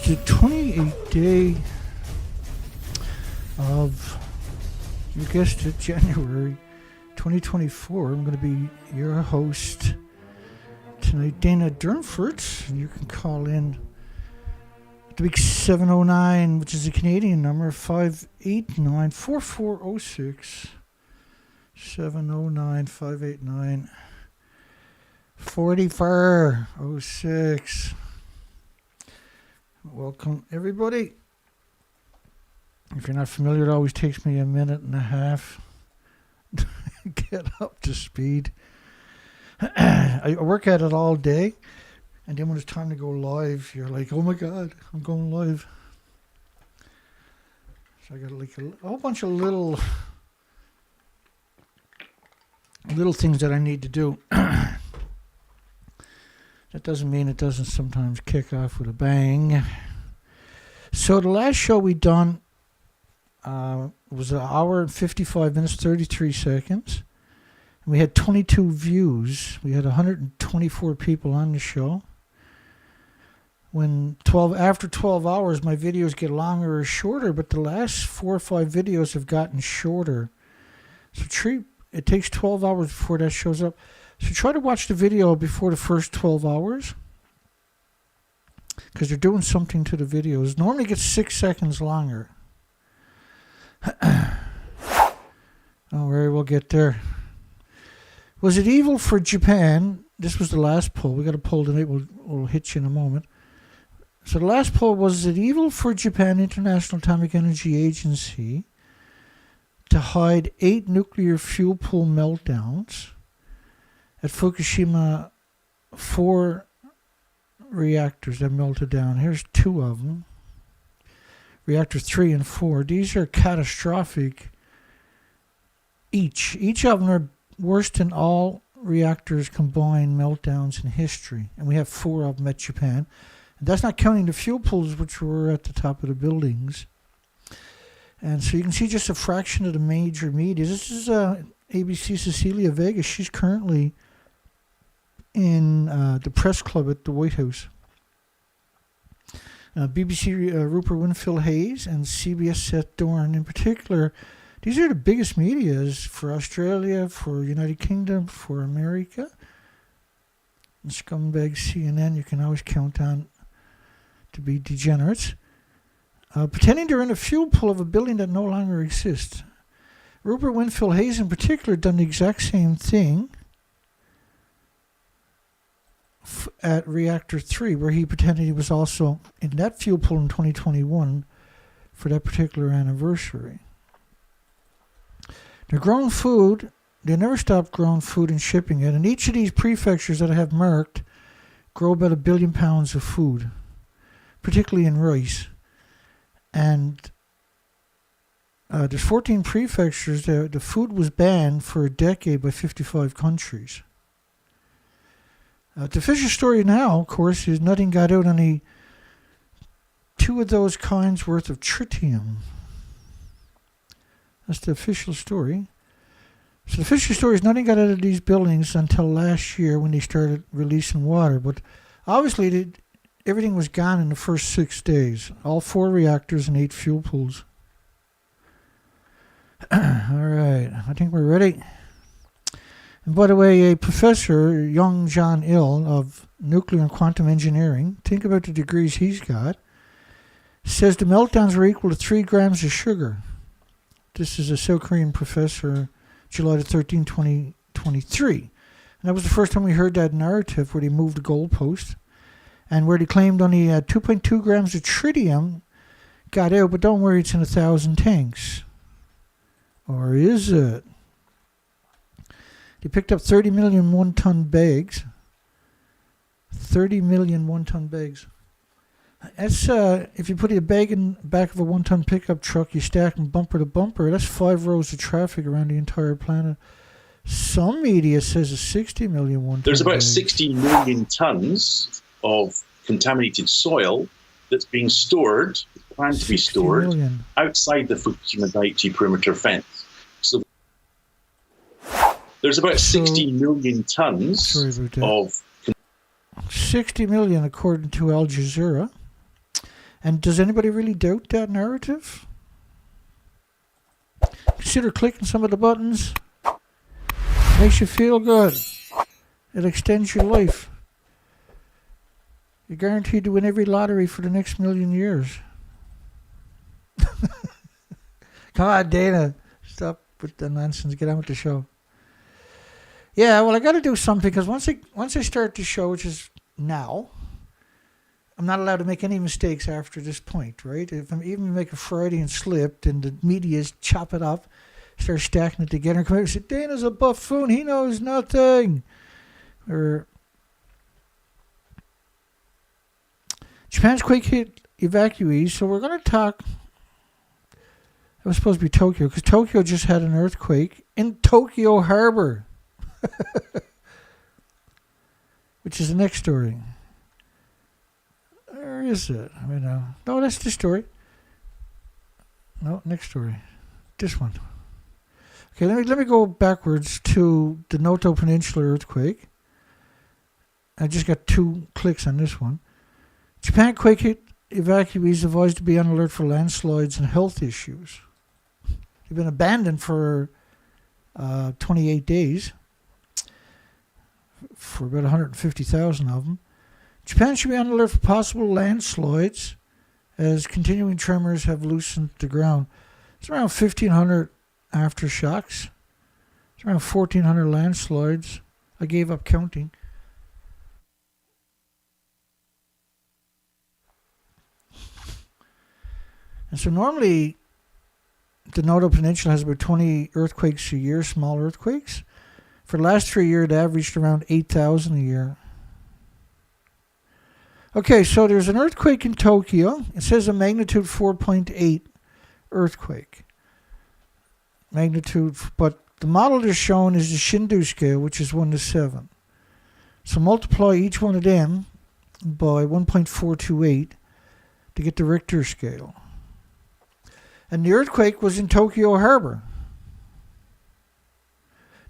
the 28th day of, you guessed it, January 2024. I'm going to be your host tonight, Dana Durnford. You can call in at the big 709, which is a Canadian number, 589-4406. 709-589-4406. Welcome, everybody. If you're not familiar, it always takes me a minute and a half to get up to speed. I work at it all day, and then when it's time to go live, you're like, oh my God, I'm going live. So I got like a whole bunch of little things that I need to do. That doesn't mean it doesn't sometimes kick off with a bang. So the last show we done was an hour and 55 minutes, 33 seconds. And we had 22 views. We had 124 people on the show. After 12 hours, my videos get longer or shorter, but the last 4 or 5 videos have gotten shorter. So it takes 12 hours before that shows up. So try to watch the video before the first 12 hours. Because they're doing something to the videos. Normally it gets 6 seconds longer. Don't worry, we'll get there. Was it evil for Japan? This was the last poll. We got a poll tonight. We'll hit you in a moment. So the last poll was it evil for Japan International Atomic Energy Agency to hide 8 nuclear fuel pool meltdowns at Fukushima? 4 reactors that melted down. Here's 2 of them. Reactor 3 and 4. These are catastrophic. Each of them are worse than all reactors combined meltdowns in history. And we have 4 of them at Japan. And that's not counting the fuel pools, which were at the top of the buildings. And so you can see just a fraction of the major media. This is ABC Cecilia Vega. She's currently in the press club at the White House. BBC Rupert Winfield Hayes and CBS Seth Dorn in particular. These are the biggest medias for Australia, for United Kingdom, for America. And scumbag CNN you can always count on to be degenerates. Pretending they're in a fuel pool of a building that no longer exists. Rupert Winfield Hayes in particular done the exact same thing at Reactor 3, where he pretended he was also in that fuel pool in 2021 for that particular anniversary. They're growing food. They never stop growing food and shipping it. And each of these prefectures that I have marked grow about 1 billion pounds of food, particularly in rice. And there's 14 prefectures there. The food was banned for a decade by 55 countries. The official story now, of course, is nothing got out on the 2 of those kinds worth of tritium. That's the official story. So the official story is nothing got out of these buildings until last year when they started releasing water. But obviously everything was gone in the first 6 days. All 4 reactors and 8 fuel pools. All right, I think we're ready. And by the way, a professor, Young John Il, of nuclear and quantum engineering, think about the degrees he's got, says the meltdowns were equal to 3 grams of sugar. This is a South Korean professor, July the 13th, 2023. And that was the first time we heard that narrative where they moved the goalpost and where they claimed only 2.2 grams of tritium got out, but don't worry, it's in 1,000 tanks. Or is it? They picked up 30 million one-ton bags. 30 million one-ton bags. That's, if you put a bag in the back of a one-ton pickup truck, you stack them bumper to bumper, that's 5 rows of traffic around the entire planet. Some media says it's 60 million one-ton There's about bags. 60 million tons of contaminated soil that's being stored, planned to be stored, outside the Fukushima Daiichi perimeter fence. So there's about 60 million tons of... 60 million according to Al Jazeera. And does anybody really doubt that narrative? Consider clicking some of the buttons. Makes you feel good. It extends your life. You're guaranteed to win every lottery for the next million years. Come on, Dana. Stop with the nonsense. Get on with the show. Yeah, well, I got to do something because once I start the show, which is now, I'm not allowed to make any mistakes after this point, right? If I'm even make a Freudian slip, and the media's chop it up, start stacking it together, and come out and say, Dana's a buffoon. He knows nothing. Or Japan's quake-hit evacuees. So we're going to talk. It was supposed to be Tokyo because Tokyo just had an earthquake in Tokyo Harbor, which is the next story. Where is it? I mean, no, that's the story. No, next story. This one. Okay, let me go backwards to the Noto Peninsula earthquake. I just got 2 clicks on this one. Japan quake-hit evacuees advised to be on alert for landslides and health issues. They've been abandoned for 28 days for about 150,000 of them. Japan should be on alert for possible landslides as continuing tremors have loosened the ground. It's around 1,500 aftershocks. It's around 1,400 landslides. I gave up counting. And so normally the Noto Peninsula has about 20 earthquakes a year, small earthquakes. For the last 3 years, it averaged around 8,000 a year. Okay, so there's an earthquake in Tokyo. It says a magnitude 4.8 earthquake. Magnitude, but the model they're showing is the SUZU scale, which is 1 to 7. So multiply each one of them by 1.428 to get the Richter scale. And the earthquake was in Tokyo Harbor.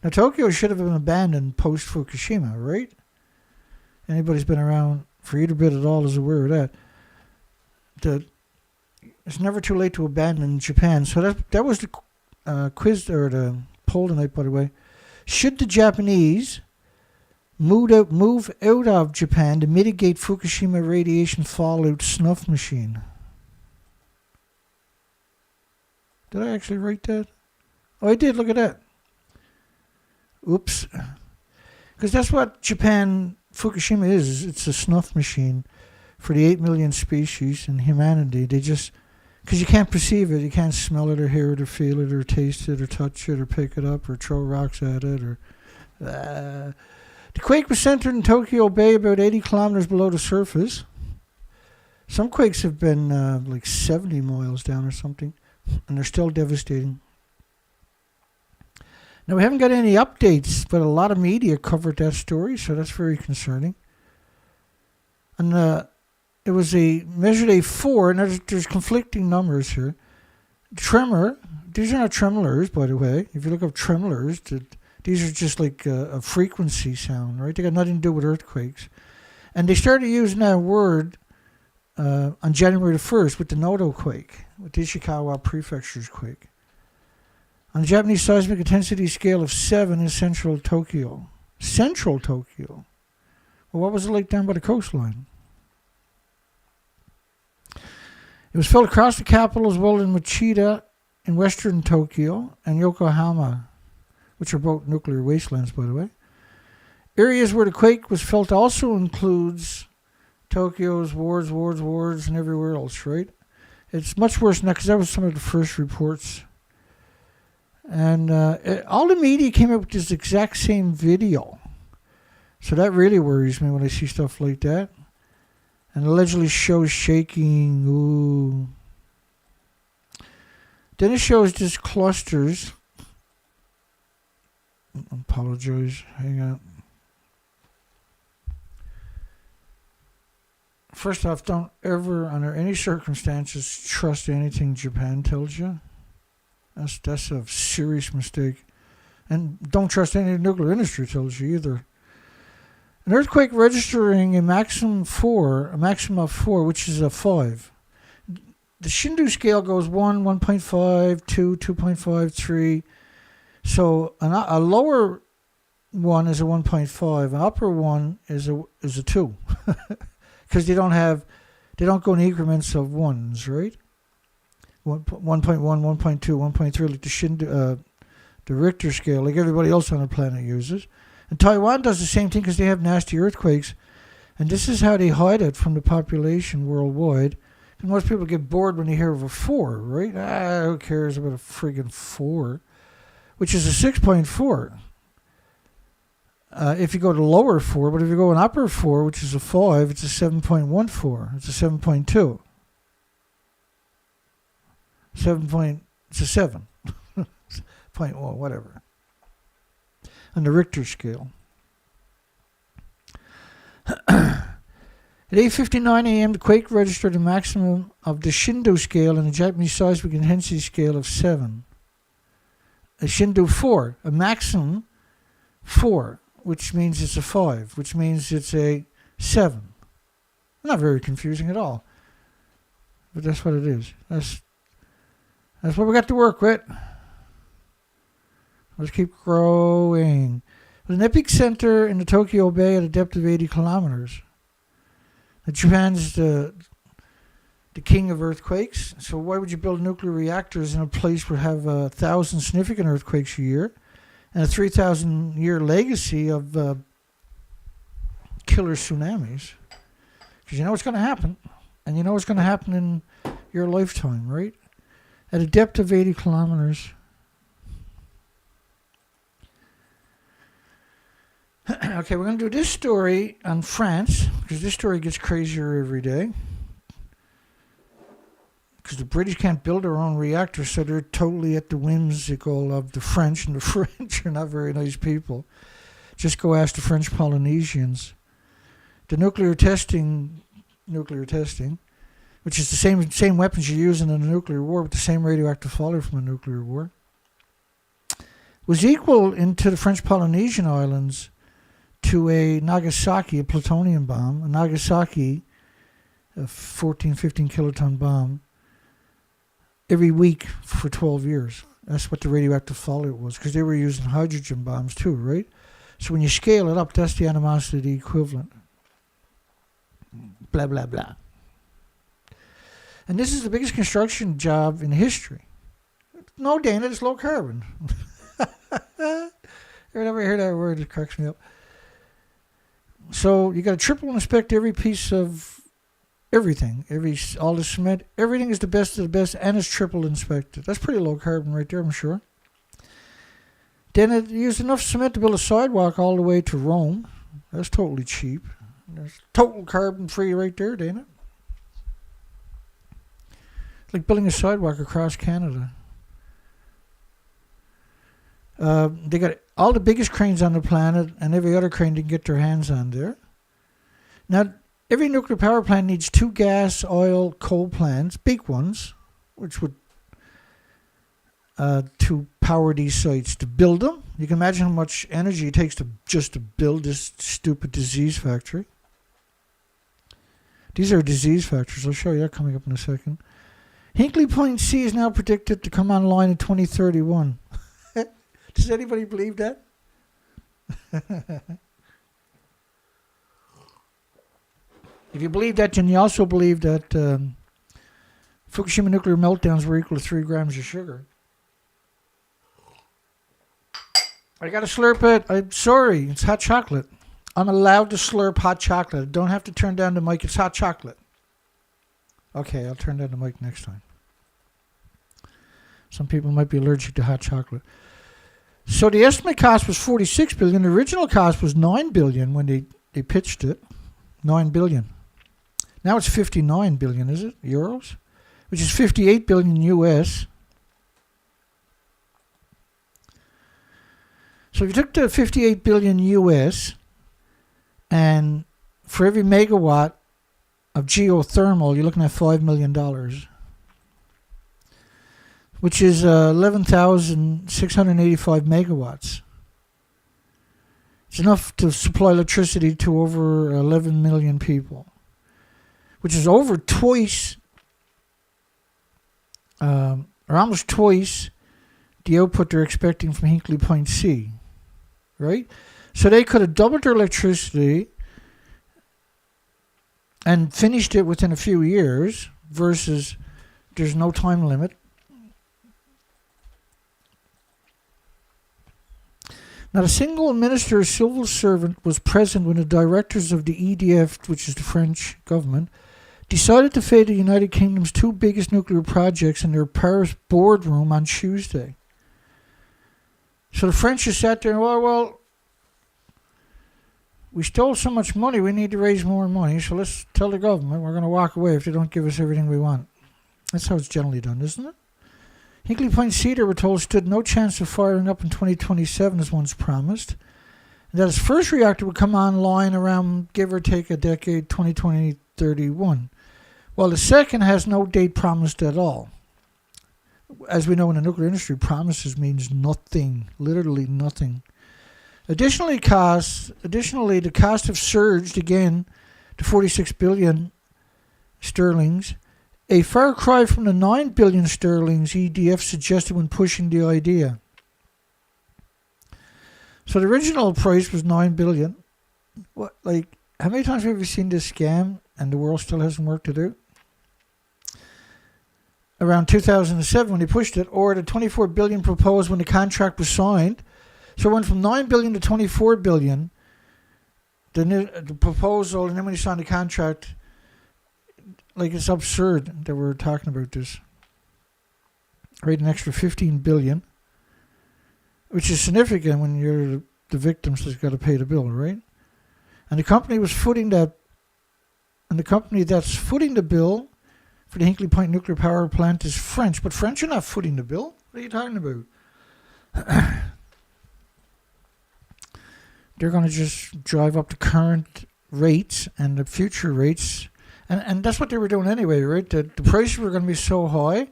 Now, Tokyo should have been abandoned post-Fukushima, right? Anybody's been around for either bit at all is aware of that. It's never too late to abandon Japan. So that was the quiz, or the poll tonight, by the way. Should the Japanese move out of Japan to mitigate Fukushima radiation fallout snuff machine? Did I actually write that? Oh, I did. Look at that. Oops. Because that's what Fukushima is. It's a snuff machine for the 8 million species and humanity. They just, because you can't perceive it. You can't smell it or hear it or feel it or taste it or touch it or pick it up or throw rocks at it. Or The quake was centered in Tokyo Bay, about 80 kilometers below the surface. Some quakes have been like 70 miles down or something. And they're still devastating. Now, we haven't got any updates, but a lot of media covered that story, so that's very concerning. And it was measured a 4, and there's conflicting numbers here. Tremor, these are not tremolers, by the way. If you look up tremolers, these are just like a frequency sound, right? They got nothing to do with earthquakes. And they started using that word on January the 1st with the Noto quake, with the Ishikawa prefecture's quake. On the Japanese seismic intensity scale of 7 in central Tokyo. Central Tokyo? Well, what was it like down by the coastline? It was felt across the capital as well in Machida in western Tokyo and Yokohama, which are both nuclear wastelands, by the way. Areas where the quake was felt also includes Tokyo's wards, and everywhere else, right? It's much worse than that because that was some of the first reports. And all the media came up with this exact same video. So that really worries me when I see stuff like that. And allegedly shows shaking. Ooh. Then it shows just clusters. I apologize. Hang on. First off, don't ever, under any circumstances, trust anything Japan tells you. That's a serious mistake. And don't trust any nuclear industry tells you either. An earthquake registering a maximum of 4, which is a 5. the Shindu scale goes 1, 1.5, 2, 2.5, 3. So a lower one is a 1.5. An upper one is a 2, because they don't go in increments of ones, right? 1.1, 1.2, 1.3, like the Richter scale, like everybody else on the planet uses. And Taiwan does the same thing because they have nasty earthquakes. And this is how they hide it from the population worldwide. And most people get bored when they hear of a 4, right? Who cares about a friggin' 4? Which is a 6.4. If you go to lower 4, but if you go an upper 4, which is a 5, it's a 7.14. It's a 7.2. It's a 7. Point, well, whatever. On the Richter scale. At 8:59 a.m., the quake registered a maximum of the Shindu scale and a Japanese seismic intensity scale of 7. A Shindu 4, a maximum 4, which means it's a 5, which means it's a 7. Not very confusing at all. But that's what it is. That's what we got to work with. Let's keep growing. There's an epicenter in the Tokyo Bay at a depth of 80 kilometers. Japan's the king of earthquakes, so why would you build nuclear reactors in a place where have 1,000 significant earthquakes a year and a 3,000-year legacy of killer tsunamis? Because you know what's going to happen, and you know what's going to happen in your lifetime, right? At a depth of 80 kilometers. Okay, we're going to do this story on France, because this story gets crazier every day. Because the British can't build their own reactors, so they're totally at the whimsical of the French, and the French are not very nice people. Just go ask the French Polynesians. The nuclear testing, which is the same weapons you use in a nuclear war, with the same radioactive fallout from a nuclear war, was equal into the French Polynesian islands to a Nagasaki, a plutonium bomb, a Nagasaki, a 14, 15 kiloton bomb, every week for 12 years. That's what the radioactive fallout was, because they were using hydrogen bombs too, right? So when you scale it up, that's the animosity equivalent. Blah, blah, blah. And this is the biggest construction job in history. No, Dana, it's low carbon. Every time I hear that word, it cracks me up. So you got to triple inspect every piece of everything, all the cement. Everything is the best of the best, and it's triple inspected. That's pretty low carbon right there, I'm sure. Then it used enough cement to build a sidewalk all the way to Rome. That's totally cheap. That's total carbon free right there, Dana. It's like building a sidewalk across Canada. They got all the biggest cranes on the planet, and every other crane they can get their hands on there. Now, every nuclear power plant needs 2 gas, oil, coal plants, big ones, which would to power these sites. To build them, you can imagine how much energy it takes to build this stupid disease factory. These are disease factories. I'll show you that coming up in a second. Hinkley Point C is now predicted to come online in 2031. Does anybody believe that? If you believe that, then you also believe that Fukushima nuclear meltdowns were equal to 3 grams of sugar. I got to slurp it. I'm sorry. It's hot chocolate. I'm allowed to slurp hot chocolate. I don't have to turn down the mic. It's hot chocolate. Okay, I'll turn down the mic next time. Some people might be allergic to hot chocolate. So the estimate cost was $46 billion. The original cost was $9 billion when they pitched it. $9 billion. Now it's $59 billion, is it? Euros? Which is $58 billion US. So if you took the $58 billion US, and for every megawatt of geothermal, you're looking at $5 million. Which is 11,685 megawatts. It's enough to supply electricity to over 11 million people, which is over twice are almost twice the output they're expecting from Hinkley Point C, right? So they could have doubled their electricity and finished it within a few years versus there's no time limit. Not a single minister or civil servant was present when the directors of the EDF, which is the French government, decided to fade the United Kingdom's two biggest nuclear projects in their Paris boardroom on Tuesday. So the French just sat there and, well, we stole so much money, we need to raise more money, so let's tell the government we're going to walk away if they don't give us everything we want. That's how it's generally done, isn't it? Hinkley Point C, they were told, stood no chance of firing up in 2027 as once promised, and that its first reactor would come online around, give or take a decade, 2020-31, while the second has no date promised at all. As we know in the nuclear industry, promises means nothing, literally nothing. Additionally, the costs have surged again to 46 billion sterlings, a far cry from the 9 billion sterlings EDF suggested when pushing the idea. So the original price was 9 billion. What, like, how many times have we seen this scam and the world still hasn't worked it out? Around 2007 when they pushed it, or the 24 billion proposed when the contract was signed. So it went from 9 billion to 24 billion, the proposal, and then when you signed the contract, like, it's absurd that we're talking about this. Right, an extra 15 billion, which is significant when you're the victims that's got to pay the bill, right? And the company was footing that, and the company that's footing the bill for the Hinkley Point nuclear power plant is French, but French are not footing the bill. What are you talking about? They're going to just drive up the current rates and the future rates. And that's what they were doing anyway, right? The prices were going to be so high,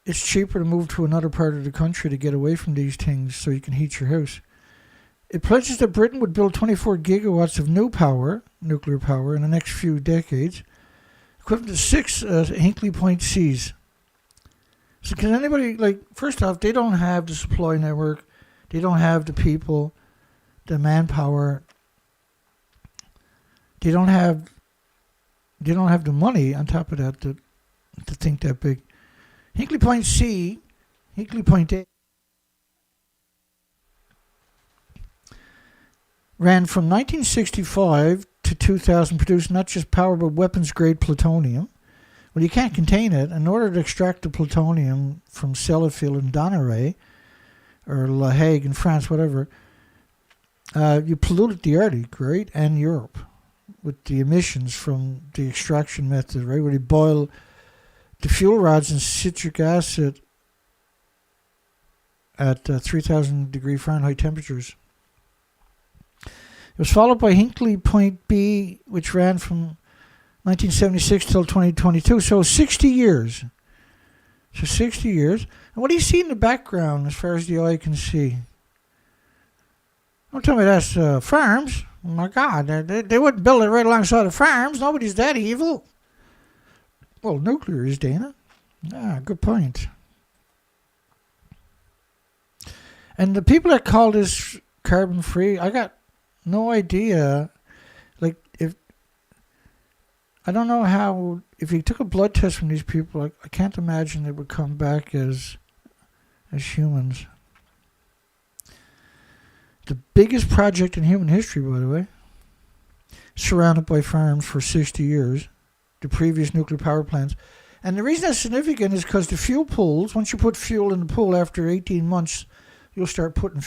it's cheaper to move to another part of the country to get away from these things so you can heat your house. It pledges that Britain would build 24 gigawatts of new power, nuclear power, in the next few decades, equivalent to 6 Hinkley Point Cs. So can anybody, like, first off, they don't have the supply network, they don't have the people, the manpower, they don't have the money on top of that to think that big. Hinkley Point C, Hinkley Point A, ran from 1965 to 2000, produced not just power but weapons-grade plutonium. Well, you can't contain it. In order to extract the plutonium from Sellafield in Donneray, or La Hague in France, whatever, you polluted the Arctic, right, and Europe, with the emissions from the extraction method, right, where they boil the fuel rods in citric acid at 3,000 degree Fahrenheit temperatures. It was followed by Hinkley Point B, which ran from 1976 till 2022, so 60 years. So 60 years. And what do you see in the background as far as the eye can see? Don't tell me that's farms. Oh my God, they wouldn't build it right alongside the farms. Nobody's that evil. Well, nuclear is, Dana. Ah, good point. And the people that call this carbon free, I got no idea. Like, I don't know how, if you took a blood test from these people, I can't imagine it would come back as humans. The biggest project in human history, by the way, surrounded by farms for 60 years, the previous nuclear power plants. And the reason that's significant is because the fuel pools, once you put fuel in the pool after 18 months, you'll start putting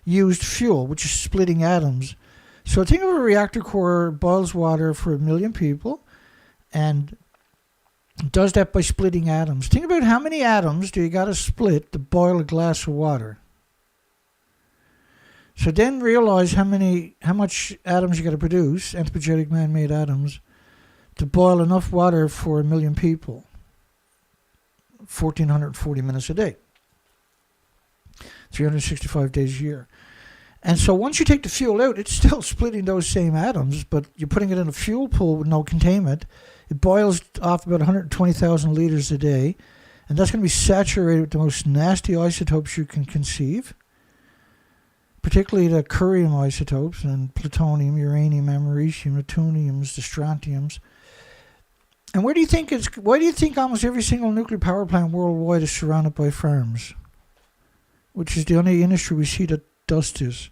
used fuel, which is splitting atoms. So think of a reactor core boils water for 1 million people and does that by splitting atoms. Think about how many atoms do you got to split to boil a glass of water. So then realize how much atoms you got to produce, anthropogenic man-made atoms, to boil enough water for 1 million people. 1,440 minutes a day. 365 days a year. And so once you take the fuel out, it's still splitting those same atoms, but you're putting it in a fuel pool with no containment. It boils off about 120,000 liters a day. And that's going to be saturated with the most nasty isotopes you can conceive, particularly the curium isotopes and plutonium, uranium, americium, neptuniums, the strontiums. And why do you think almost every single nuclear power plant worldwide is surrounded by farms? Which is the only industry we see that dust is.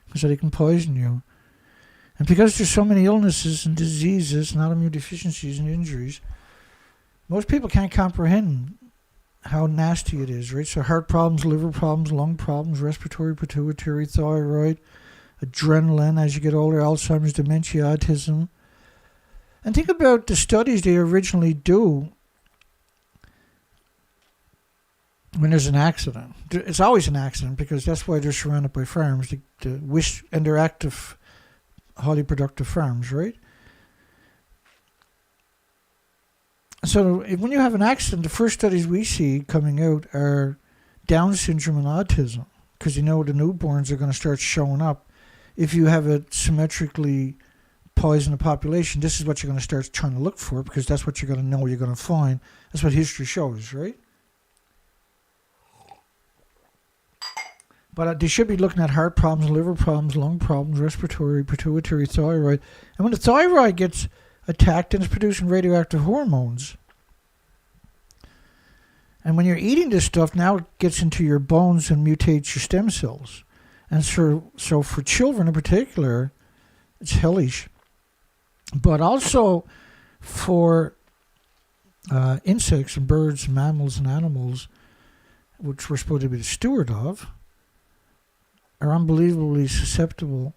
Because they can poison you. And because there's so many illnesses and diseases and autoimmune deficiencies and injuries, most people can't comprehend how nasty it is, right? So heart problems, liver problems, lung problems, respiratory, pituitary, thyroid, adrenaline as you get older, Alzheimer's, dementia, autism. And think about the studies they originally do when there's an accident. It's always an accident because that's why they're surrounded by farms, and they're active, highly productive farms, right? So when you have an accident, the first studies we see coming out are Down syndrome and autism, because the newborns are going to start showing up. If you have a symmetrically poisoned population, this is what you're going to start trying to look for, because that's what you're going to know you're going to find. That's what history shows, right? But they should be looking at heart problems, liver problems, lung problems, respiratory, pituitary, thyroid. And when the thyroid gets attacked, and it's producing radioactive hormones. And when you're eating this stuff, now it gets into your bones and mutates your stem cells. And so for children in particular, it's hellish. But also for insects and birds and mammals and animals, which we're supposed to be the steward of, are unbelievably susceptible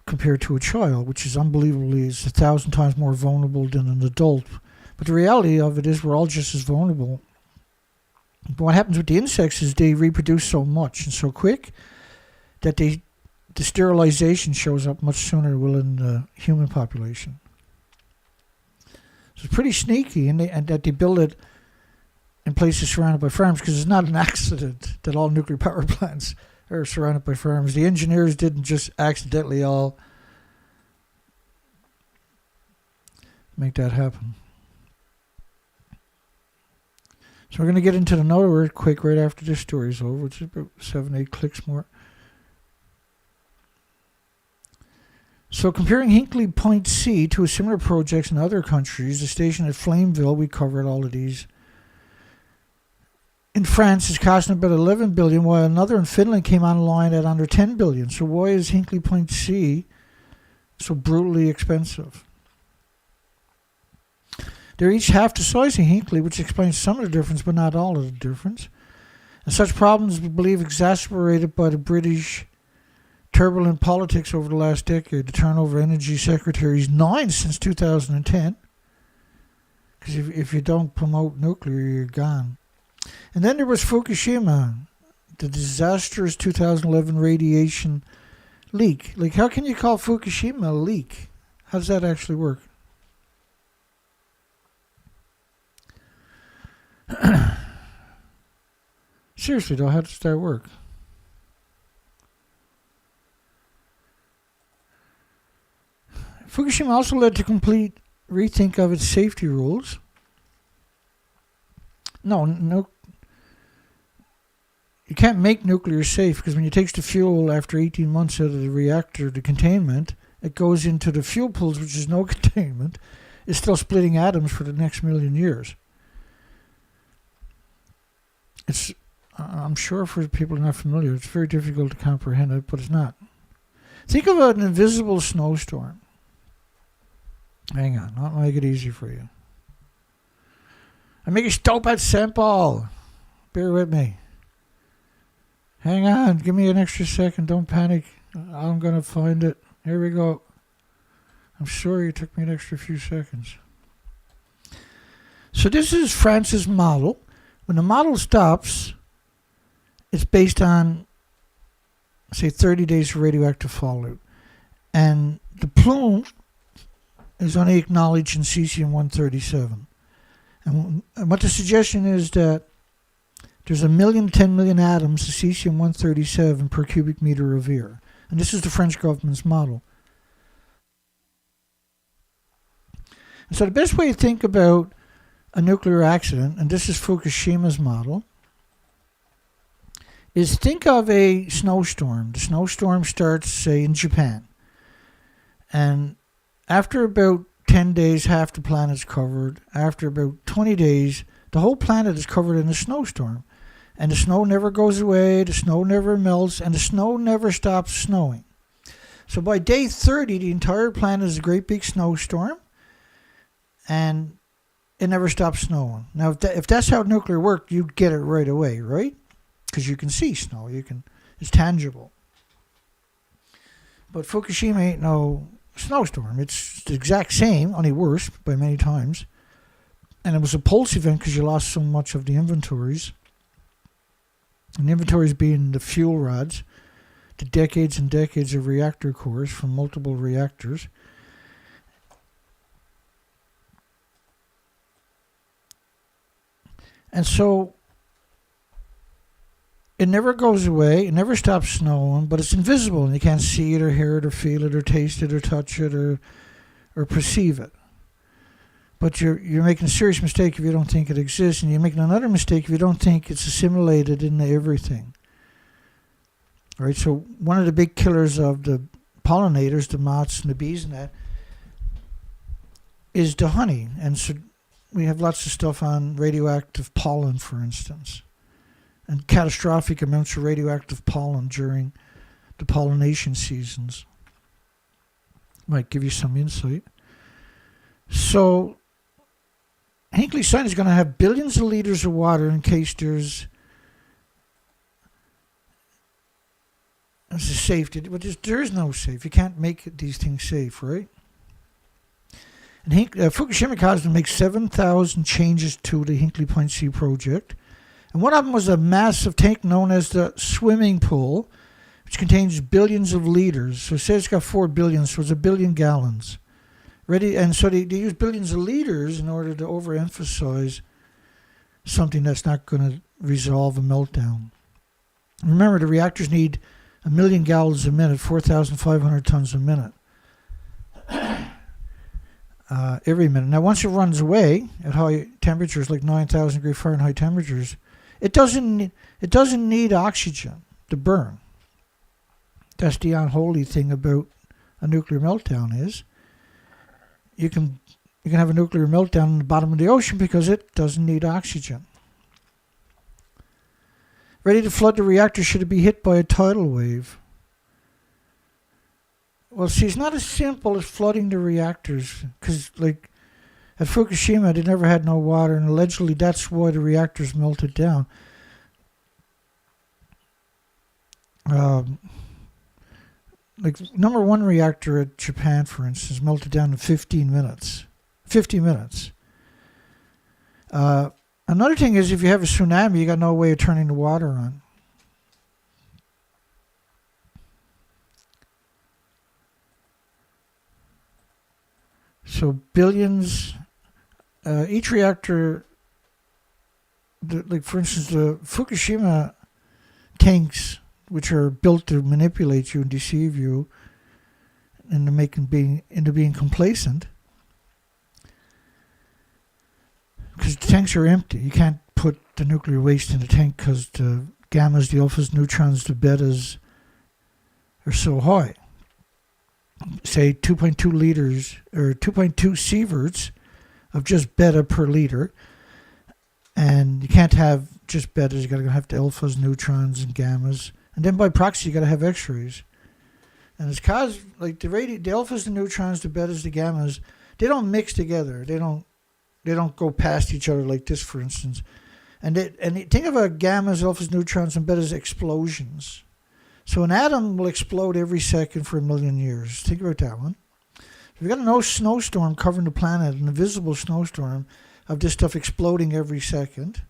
compared to a child, which is 1,000 times more vulnerable than an adult. But the reality of it is we're all just as vulnerable. But what happens with the insects is they reproduce so much and so quick that the sterilization shows up much sooner than will in the human population. So it's pretty sneaky, and that they build it in places surrounded by farms, because it's not an accident that all nuclear power plants are surrounded by farms. The engineers didn't just accidentally all make that happen. So we're going to get into the Noto Earthquake right after this story is over, which is about 7-8 clicks more. So comparing Hinkley Point C to similar projects in other countries, the station at Flameville, we covered all of these, in France is costing about 11 billion, while another in Finland came online at under 10 billion. So why is Hinkley Point C so brutally expensive? They're each half the size of Hinkley, which explains some of the difference, but not all of the difference. And such problems, we believe, exacerbated by the British turbulent politics over the last decade. The turnover energy secretaries 9 since 2010. Because if you don't promote nuclear, you're gone. And then there was Fukushima, the disastrous 2011 radiation leak. Like, how can you call Fukushima a leak? How does that actually work? Seriously though, how does that work? Fukushima also led to complete rethink of its safety rules. No, you can't make nuclear safe, because when you take the fuel after 18 months out of the reactor, the containment, it goes into the fuel pools, which is no containment. It's still splitting atoms for the next million years. I'm sure for people who are not familiar, it's very difficult to comprehend it, but it's not. Think of an invisible snowstorm. Hang on, I'll make it easy for you. I make it stupid simple. Bear with me. Hang on, give me an extra second. Don't panic. I'm going to find it. Here we go. I'm sorry it took me an extra few seconds. So this is France's model. When the model stops, it's based on, say, 30 days of radioactive fallout. And the plume is only acknowledged in cesium-137. And what the suggestion is that there's 10 million atoms of cesium-137 per cubic meter of air. And this is the French government's model. And so the best way to think about a nuclear accident, and this is Fukushima's model, is think of a snowstorm. The snowstorm starts, say, in Japan. And after about 10 days, half the planet's covered. After about 20 days, the whole planet is covered in a snowstorm. And the snow never goes away, the snow never melts, and the snow never stops snowing. So by day 30, the entire planet is a great big snowstorm, and it never stops snowing. Now, if that's how nuclear worked, you'd get it right away, right? Because you can see snow, it's tangible. But Fukushima ain't no snowstorm. It's the exact same, only worse by many times. And it was a pulse event because you lost so much of the inventories. And the inventories being the fuel rods, the decades and decades of reactor cores from multiple reactors. And so it never goes away, it never stops snowing, but it's invisible and you can't see it or hear it or feel it or taste it or touch it or perceive it. But you're making a serious mistake if you don't think it exists, and you're making another mistake if you don't think it's assimilated into everything. All right, so one of the big killers of the pollinators, the moths and the bees and that, is the honey. And so we have lots of stuff on radioactive pollen, for instance, and catastrophic amounts of radioactive pollen during the pollination seasons. Might give you some insight. So Hinkley Site is going to have billions of liters of water in case there's a safety. But there is no safe. You can't make these things safe, right? And Fukushima caused them to make 7,000 changes to the Hinkley Point C project. And one of them was a massive tank known as the swimming pool, which contains billions of liters. So say it's got 4 billion, so it's 1 billion gallons. And so they use billions of liters in order to overemphasize something that's not going to resolve a meltdown. Remember, the reactors need 1 million gallons a minute, 4,500 tons a minute, every minute. Now, once it runs away at high temperatures, like 9,000 degree Fahrenheit temperatures, it doesn't need oxygen to burn. That's the unholy thing about a nuclear meltdown is you can have a nuclear meltdown in the bottom of the ocean because it doesn't need oxygen. Ready to flood the reactor should it be hit by a tidal wave. Well, see, it's not as simple as flooding the reactors because, like, at Fukushima, they never had no water, and allegedly that's why the reactors melted down. Like, number 1 reactor at Japan, for instance, melted down in 15 minutes. 50 minutes. Another thing is if you have a tsunami, you got no way of turning the water on. So billions, each reactor, like for instance, the Fukushima tanks, which are built to manipulate you and deceive you into being complacent, because the tanks are empty. You can't put the nuclear waste in the tank because the gammas, the alphas, neutrons, the betas are so high. Say 2.2 liters or 2.2 sieverts of just beta per liter, and you can't have just betas. You got to have the alphas, neutrons, and gammas, and then by proxy you got to have X-rays. And it's caused like the alphas, the neutrons, the betas, the gammas. They don't mix together. They don't go past each other like this, for instance. And think of a gammas, alphas, neutrons, and betas explosions. So an atom will explode every second for 1 million years. Think about that one. We've got a snowstorm covering the planet, an invisible snowstorm of this stuff exploding every second.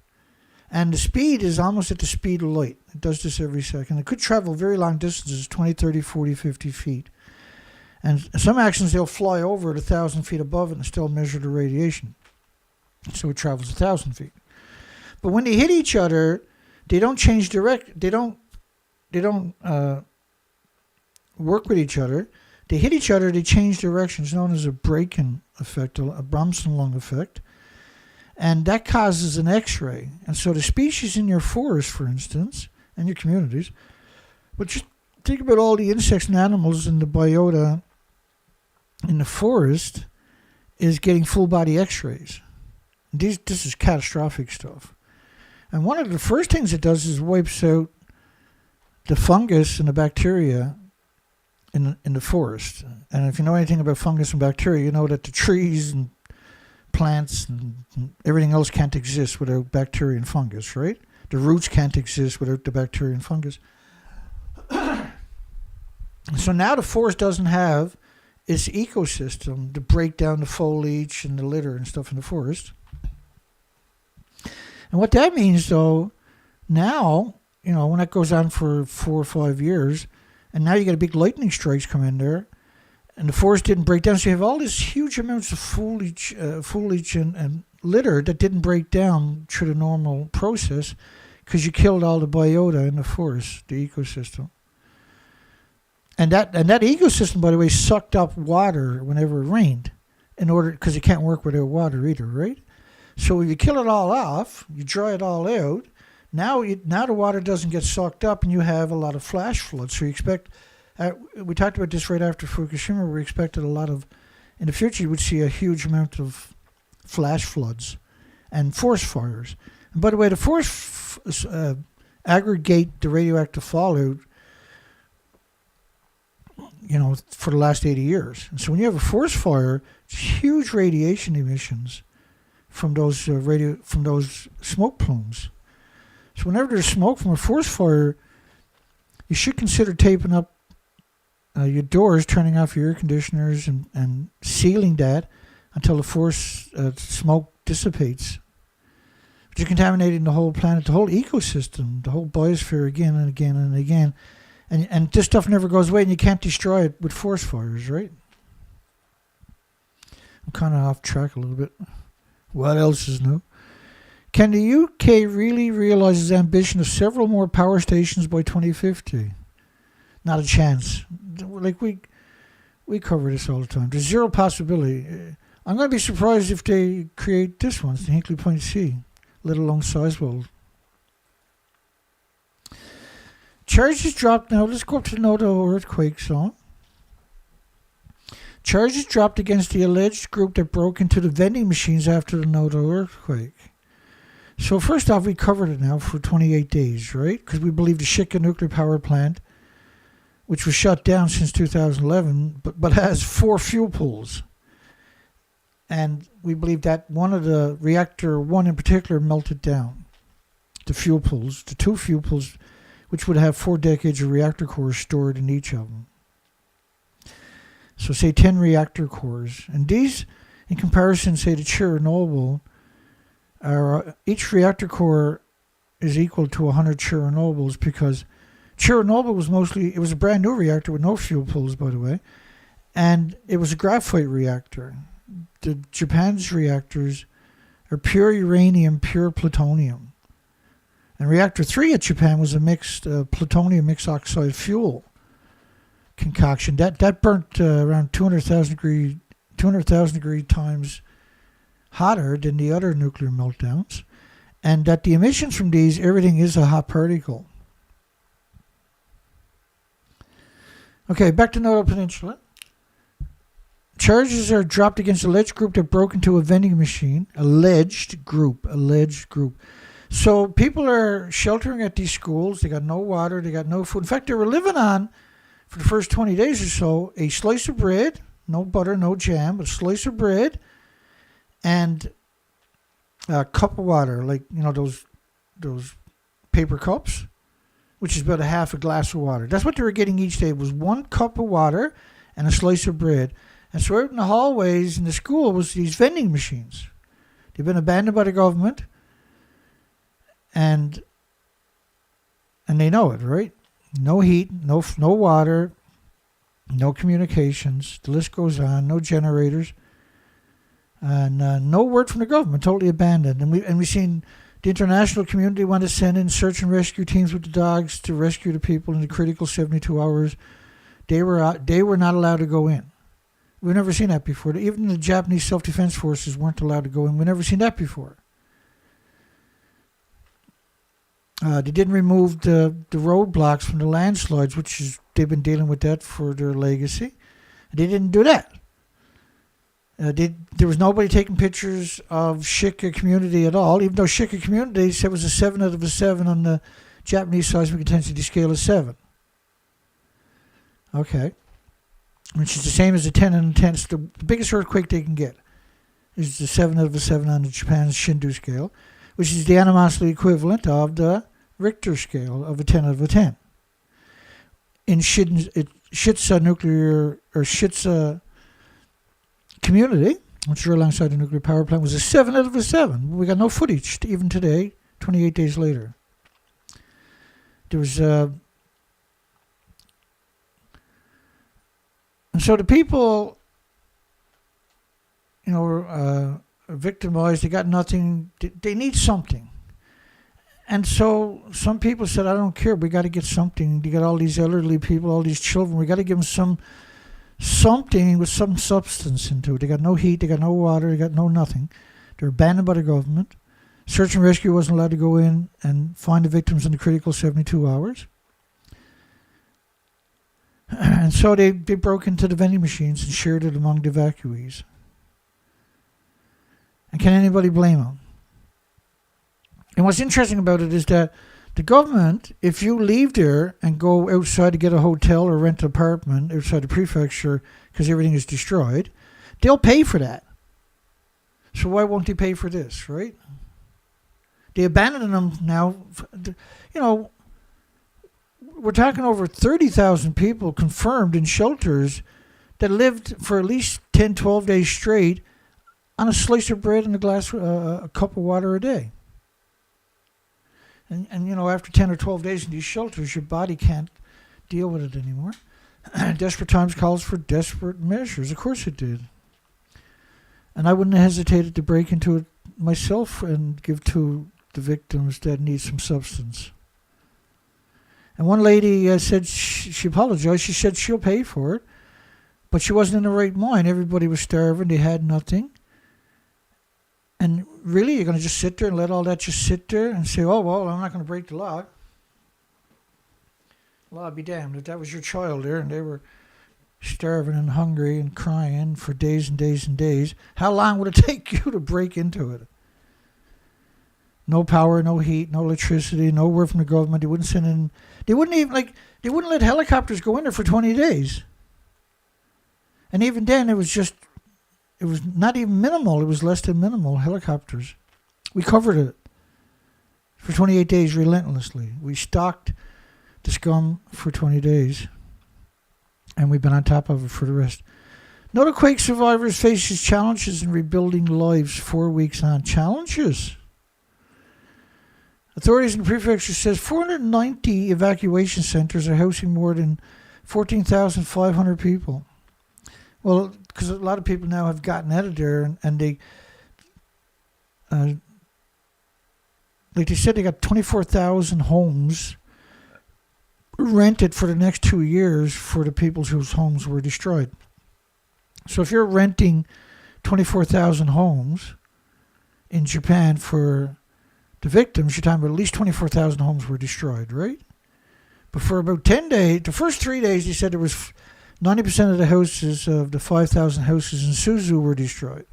And the speed is almost at the speed of light. It does this every second. It could travel very long distances, 20, 30, 40, 50 feet. And some actions, they'll fly over it 1,000 feet above it and still measure the radiation. So it travels 1,000 feet. But when they hit each other, they don't change direct. They don't work with each other. they hit each other, they change directions, known as a break-in effect, a Bromson-Lung effect. And that causes an X-ray. And so the species in your forest, for instance, and your communities, but just think about all the insects and animals in the biota in the forest is getting full-body X-rays. This is catastrophic stuff. And one of the first things it does is wipes out the fungus and the bacteria in the forest. And if you know anything about fungus and bacteria, you know that the trees and plants and everything else can't exist without bacteria and fungus, right? The roots can't exist without the bacteria and fungus. So now the forest doesn't have its ecosystem to break down the foliage and the litter and stuff in the forest. And what that means, though, now, when that goes on for 4 or 5 years, and now you get a big lightning strikes come in there, and the forest didn't break down, so you have all these huge amounts of foliage and litter that didn't break down through the normal process because you killed all the biota in the forest, the ecosystem. And that ecosystem, by the way, sucked up water whenever it rained, because it can't work without water either, right? So if you kill it all off, you dry it all out. Now the water doesn't get sucked up, and you have a lot of flash floods. So you expect. We talked about this right after Fukushima. We expected a lot of. In the future, you would see a huge amount of flash floods and forest fires. And by the way, the forest aggregate the radioactive fallout, for the last 80 years. And so when you have a forest fire, it's huge radiation emissions from those smoke plumes. So whenever there's smoke from a forest fire, you should consider taping up your doors, turning off your air conditioners, and sealing that until the forest smoke dissipates. But you're contaminating the whole planet, the whole ecosystem, the whole biosphere again and again and again. And this stuff never goes away, and you can't destroy it with forest fires, right? I'm kind of off track a little bit. What else is new? Can the UK really realize its ambition of several more power stations by 2050? Not a chance. Like we cover this all the time. There's zero possibility. I'm going to be surprised if they create this one, the Hinkley Point C, let alone Sizewell. Charges dropped now. Let's go up to the Noto Earthquake zone. Charges dropped against the alleged group that broke into the vending machines after the Noto Earthquake. So first off, we covered it now for 28 days, right? Because we believe the Shika nuclear power plant, which was shut down since 2011, but has 4 fuel pools. And we believe that one of the reactor 1 in particular melted down. The fuel pools, the 2 fuel pools, which would have 4 decades of reactor cores stored in each of them. So say 10 reactor cores. And these, in comparison, say to Chernobyl, each reactor core is equal to 100 Chernobyls, because Chernobyl was a brand new reactor with no fuel pools, by the way, and it was a graphite reactor. The Japan's reactors are pure uranium, pure plutonium. And reactor 3 at Japan was a mixed plutonium mixed oxide fuel concoction. That burnt around 200,000 degree times hotter than the other nuclear meltdowns. And that the emissions from these, everything is a hot particle. Okay, back to Noto Peninsula. Charges are dropped against alleged group that broke into a vending machine. Alleged group. So people are sheltering at these schools. They got no water. They got no food. In fact, they were living on, for the first 20 days or so, a slice of bread, no butter, no jam, but a slice of bread, and a cup of water, like, those paper cups, which is about a half a glass of water. That's what they were getting each day, was 1 cup of water and a slice of bread. And so out in the hallways in the school was these vending machines. They've been abandoned by the government. And they know it, right? No heat, no water, no communications. The list goes on. No generators, and no word from the government. Totally abandoned. And we've seen the international community want to send in search and rescue teams with the dogs to rescue the people in the critical 72 hours They were not allowed to go in. We've never seen that before. Even the Japanese self-defense forces weren't allowed to go in. We've never seen that before. They didn't remove the roadblocks from the landslides, which is they've been dealing with that for their legacy. They didn't do that. There was nobody taking pictures of Shika community at all, even though Shika community said it was a 7 out of a 7 on the Japanese seismic intensity scale of 7. Okay. Which is the same as the 10 and 10. The biggest earthquake they can get is the 7 out of a 7 on the Japan's Shindu scale, which is the animosity equivalent of the Richter scale of a 10 out of a 10. In Shitsa nuclear, or Shitsa community, which is alongside the nuclear power plant, was a 7 out of a 7. We got no footage even today, 28 days later. There was... and so the people, are victimized. They got nothing. They need something. And so some people said, I don't care. We got to get something. You got all these elderly people, all these children. We got to give them something with some substance into it. They got no heat. They got no water. They got no nothing. They're abandoned by the government. Search and rescue wasn't allowed to go in and find the victims in the critical 72 hours. And so they broke into the vending machines and shared it among the evacuees. And can anybody blame them? And what's interesting about it is that the government, if you leave there and go outside to get a hotel or rent an apartment outside the prefecture because everything is destroyed, they'll pay for that. So why won't they pay for this, right? They abandon them now. We're talking over 30,000 people confirmed in shelters that lived for at least 10, 12 days straight on a slice of bread and a cup of water a day. And after 10 or 12 days in these shelters, your body can't deal with it anymore. Desperate times calls for desperate measures. Of course it did. And I wouldn't have hesitated to break into it myself and give to the victims that need some substance. And one lady said she apologized. She said she'll pay for it, but she wasn't in the right mind. Everybody was starving. They had nothing. And really, you're going to just sit there and let all that just sit there and say, oh, well, I'm not going to break the law. Law be damned. If that was your child there and they were starving and hungry and crying for days and days and days, how long would it take you to break into it? No power, no heat, no electricity, no word from the government. They wouldn't send in. They wouldn't let helicopters go in there for 20 days. And even then, it was not even minimal. It was less than minimal helicopters. We covered it for 28 days relentlessly. We stalked the scum for 20 days. And we've been on top of it for the rest. Noto quake survivors faces challenges in rebuilding lives 4 weeks on. Challenges? Authorities in the prefecture says 490 evacuation centers are housing more than 14,500 people. Well, because a lot of people now have gotten out of there, and they, like they said, they got 24,000 homes rented for the next 2 years for the people whose homes were destroyed. So if you're renting 24,000 homes in Japan for the victims, you're talking about at least 24,000 homes were destroyed, right? But for about 10 days, the first 3 days, he said there was 90% of the houses of the 5,000 houses in SUZU were destroyed.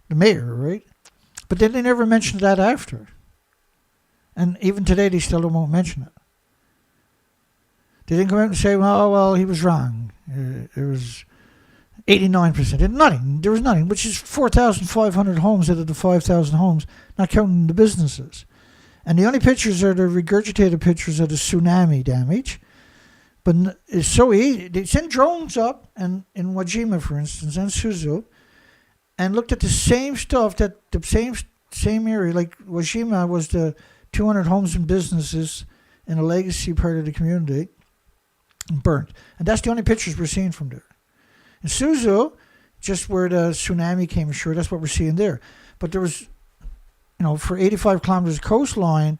The mayor, right? But then they never mentioned that after. And even today, they still won't mention it. They didn't come out and say, well, he was wrong. It was 89%. Nothing. There was nothing, which is 4,500 homes out of the 5,000 homes, not counting the businesses. And the only pictures are the regurgitated pictures of the tsunami damage. But it's so easy. They sent drones up, and in Wajima, for instance, and SUZU, and looked at the same stuff, that the same area. Like Wajima was the 200 homes and businesses in a legacy part of the community, burnt. And that's the only pictures we're seeing from there. In SUZU, just where the tsunami came ashore, that's what we're seeing there. But there was, for 85 kilometers of coastline,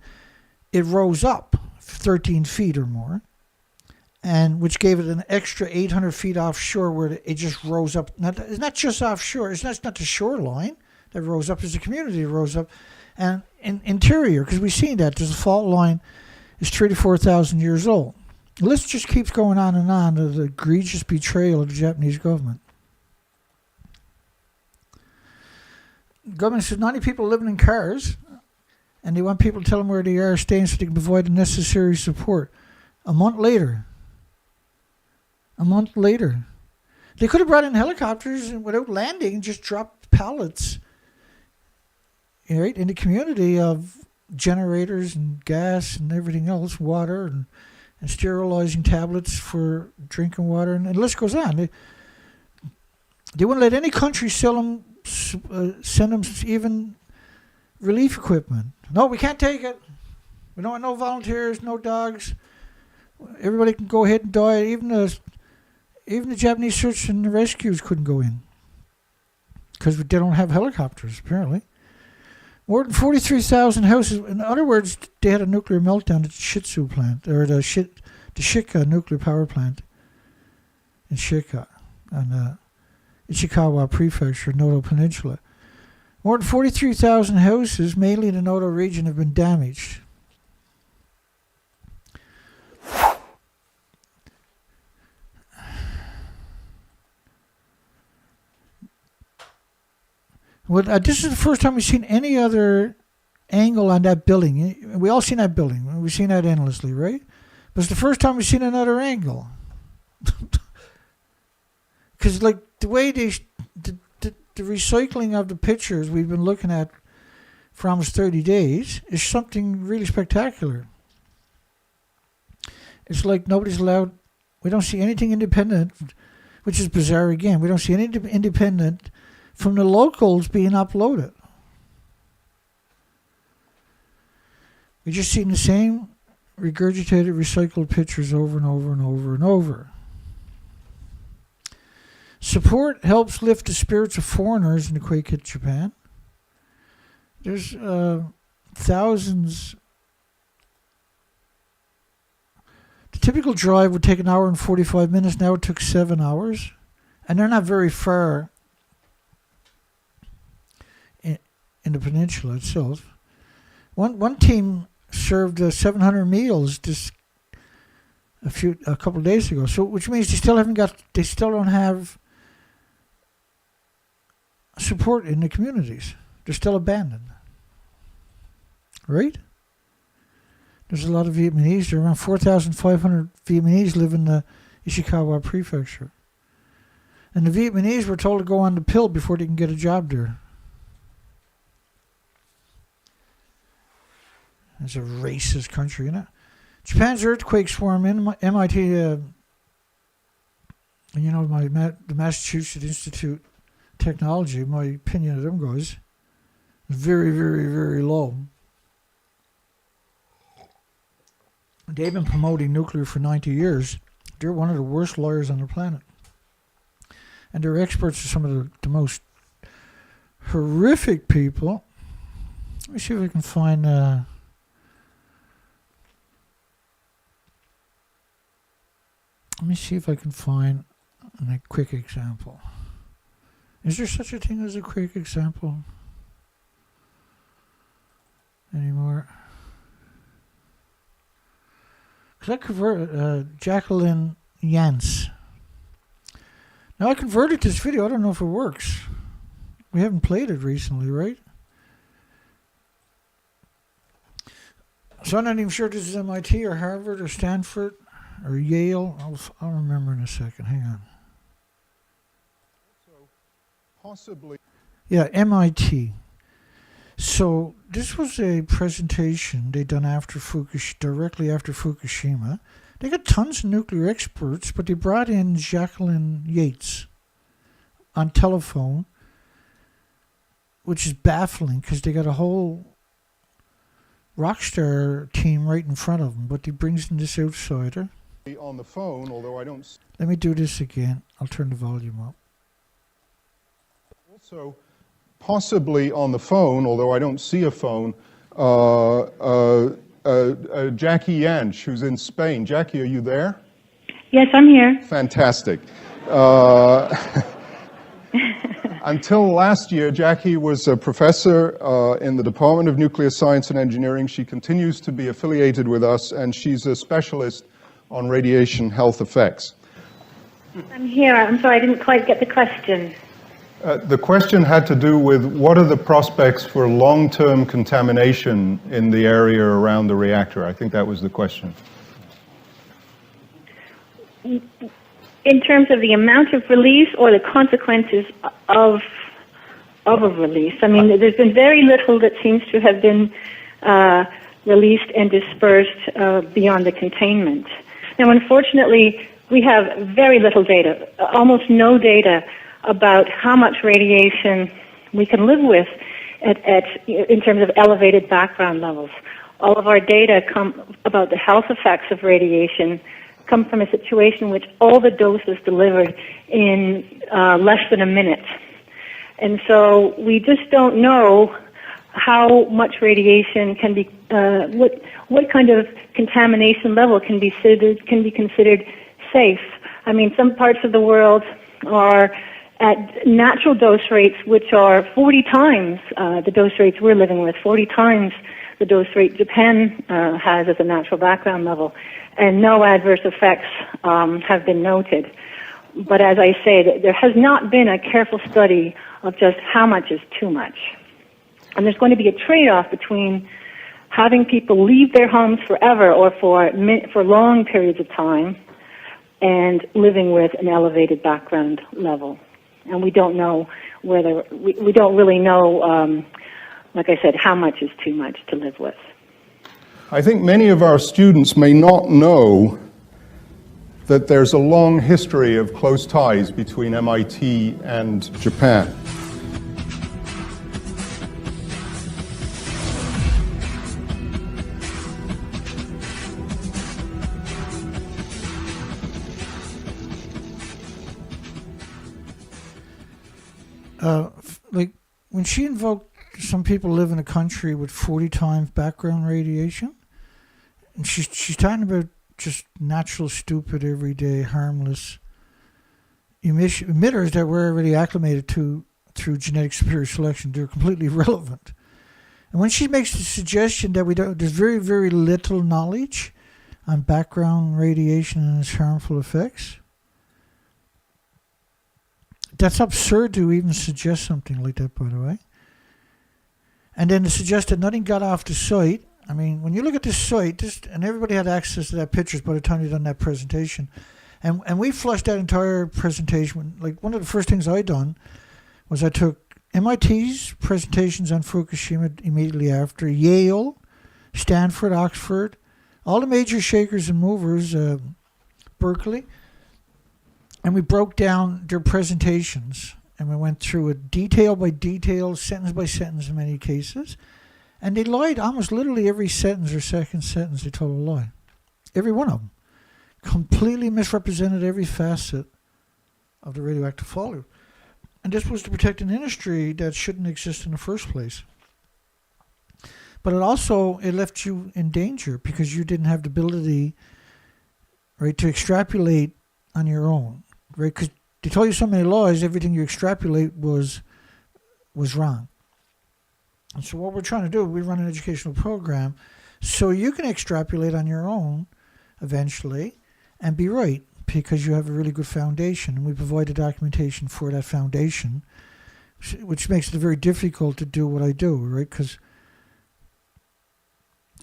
it rose up 13 feet or more. and which gave it an extra 800 feet offshore where it just rose up. It's not just offshore. It's not the shoreline that rose up. It's the community that rose up. And in interior, because we've seen that, there's a fault line is 34,000 years old. The list just keeps going on and on of the egregious betrayal of the Japanese government. The government says 90 people living in cars, and they want people to tell them where they are staying so they can provide the necessary support. A month later, they could have brought in helicopters and without landing, just dropped pallets, right, in the community of generators and gas and everything else, water and sterilizing tablets for drinking water, and the list goes on. They wouldn't let any country send them even relief equipment. No, we can't take it. We don't want no volunteers, no dogs. Everybody can go ahead and die. Even the Japanese search and rescues couldn't go in because they don't have helicopters, apparently. More than 43,000 houses. In other words, they had a nuclear meltdown at the SUZU plant, or the Shika nuclear power plant in Shika, on Ishikawa Prefecture, Noto Peninsula. More than 43,000 houses, mainly in the Noto region, have been damaged. Well, this is the first time we've seen any other angle on that building. We all seen that building. We've seen that endlessly, right? But it's the first time we've seen another angle. Because, like, the way the recycling of the pictures we've been looking at for almost 30 days is something really spectacular. It's like nobody's allowed. We don't see anything independent, which is bizarre again. We don't see any independent from the locals being uploaded. We just seen the same regurgitated, recycled pictures over and over and over and over. Support helps lift the spirits of foreigners in the quake-hit Japan. There's thousands. The typical drive would take an hour and 45 minutes. Now it took 7 hours. And they're not very far in the peninsula itself. One team served 700 meals just a couple of days ago. So, which means they still don't have support in the communities. They're still abandoned, right? There's a lot of Vietnamese. There are around 4,500 Vietnamese live in the Ishikawa Prefecture, and the Vietnamese were told to go on the pill before they can get a job there. It's a racist country, isn't it? Japan's earthquake swarm in MIT, the Massachusetts Institute of Technology, my opinion of them goes very, very, very low. They've been promoting nuclear for 90 years. They're one of the worst lawyers on the planet. And they're experts of some of the most horrific people. Let me see if I can find... Let me see if I can find a quick example. Is there such a thing as a quick example anymore? Because I converted Jacqueline Yance. Now I converted this video. I don't know if it works. We haven't played it recently, right? So I'm not even sure if this is MIT or Harvard or Stanford or Yale. I'll remember in a second. Hang on. Possibly. Yeah, MIT. So this was a presentation they done directly after Fukushima. They got tons of nuclear experts, but they brought in Jacqueline Yates on telephone, which is baffling because they got a whole rock star team right in front of them, but he brings in this outsider. On the phone, although I don't. Let me do this again. I'll turn the volume up. Also, possibly on the phone, although I don't see a phone, Jackie Yanch, who's in Spain. Jackie, are you there? Yes, I'm here. Fantastic. Until last year, Jackie was a professor in the Department of Nuclear Science and Engineering. She continues to be affiliated with us, and she's a specialist on radiation health effects. I'm here. I'm sorry, I didn't quite get the question. The question had to do with what are the prospects for long-term contamination in the area around the reactor? I think that was the question. In terms of the amount of release or the consequences of a release? I mean, there's been very little that seems to have been released and dispersed beyond the containment. Now, unfortunately, we have very little data, almost no data about how much radiation we can live with in terms of elevated background levels. All of our data about the health effects of radiation come from a situation in which all the doses delivered in less than a minute. And so we just don't know how much radiation can be, what kind of contamination level can be considered safe. I mean, some parts of the world are at natural dose rates which are 40 times the dose rates we're living with, 40 times the dose rate Japan has as a natural background level, and no adverse effects have been noted. But as I say, there has not been a careful study of just how much is too much. And there's going to be a trade-off between having people leave their homes forever or for long periods of time and living with an elevated background level. And we don't know whether, we don't really know, like I said, how much is too much to live with. I think many of our students may not know that there's a long history of close ties between MIT and Japan. Like when she invoked some people live in a country with 40 times background radiation, and she's talking about just natural, stupid, everyday, harmless emitters that we're already acclimated to through genetic superior selection. They're completely irrelevant. And when she makes the suggestion that there's very, very little knowledge on background radiation and its harmful effects, that's absurd to even suggest something like that, by the way. And then to suggest that nothing got off the site. I mean, when you look at this site, and everybody had access to that pictures by the time you done that presentation, and we flushed that entire presentation. Like one of the first things I done was I took MIT's presentations on Fukushima immediately after, Yale, Stanford, Oxford, all the major shakers and movers, Berkeley, and we broke down their presentations, and we went through it detail by detail, sentence by sentence in many cases. And they lied almost literally every sentence or second sentence. They told a lie. Every one of them. Completely misrepresented every facet of the radioactive fallout. And this was to protect an industry that shouldn't exist in the first place. But it left you in danger because you didn't have the ability, right, to extrapolate on your own. Right, because they told you so many lies, everything you extrapolate was wrong. And so what we're trying to do, we run an educational program so you can extrapolate on your own eventually and be right because you have a really good foundation. And we provide the documentation for that foundation, which makes it very difficult to do what I do, right? Because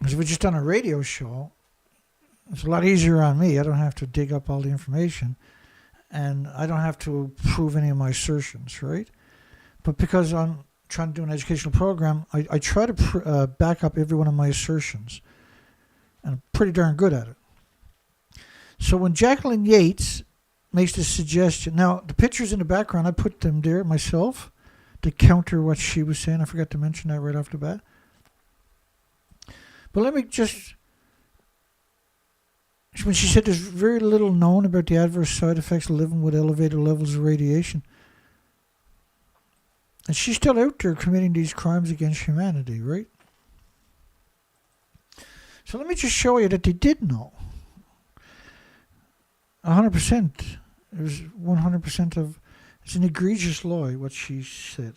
if we're just on a radio show, it's a lot easier on me. I don't have to dig up all the information. And I don't have to prove any of my assertions, right? But because I'm trying to do an educational program, I try to back up every one of my assertions. And I'm pretty darn good at it. So when Jacqueline Yates makes this suggestion, now the pictures in the background, I put them there myself to counter what she was saying. I forgot to mention that right off the bat. But let me just... When she said there's very little known about the adverse side effects of living with elevated levels of radiation. And she's still out there committing these crimes against humanity, right? So let me just show you that they did know. 100%. It was 100% of... It's an egregious lie, what she said.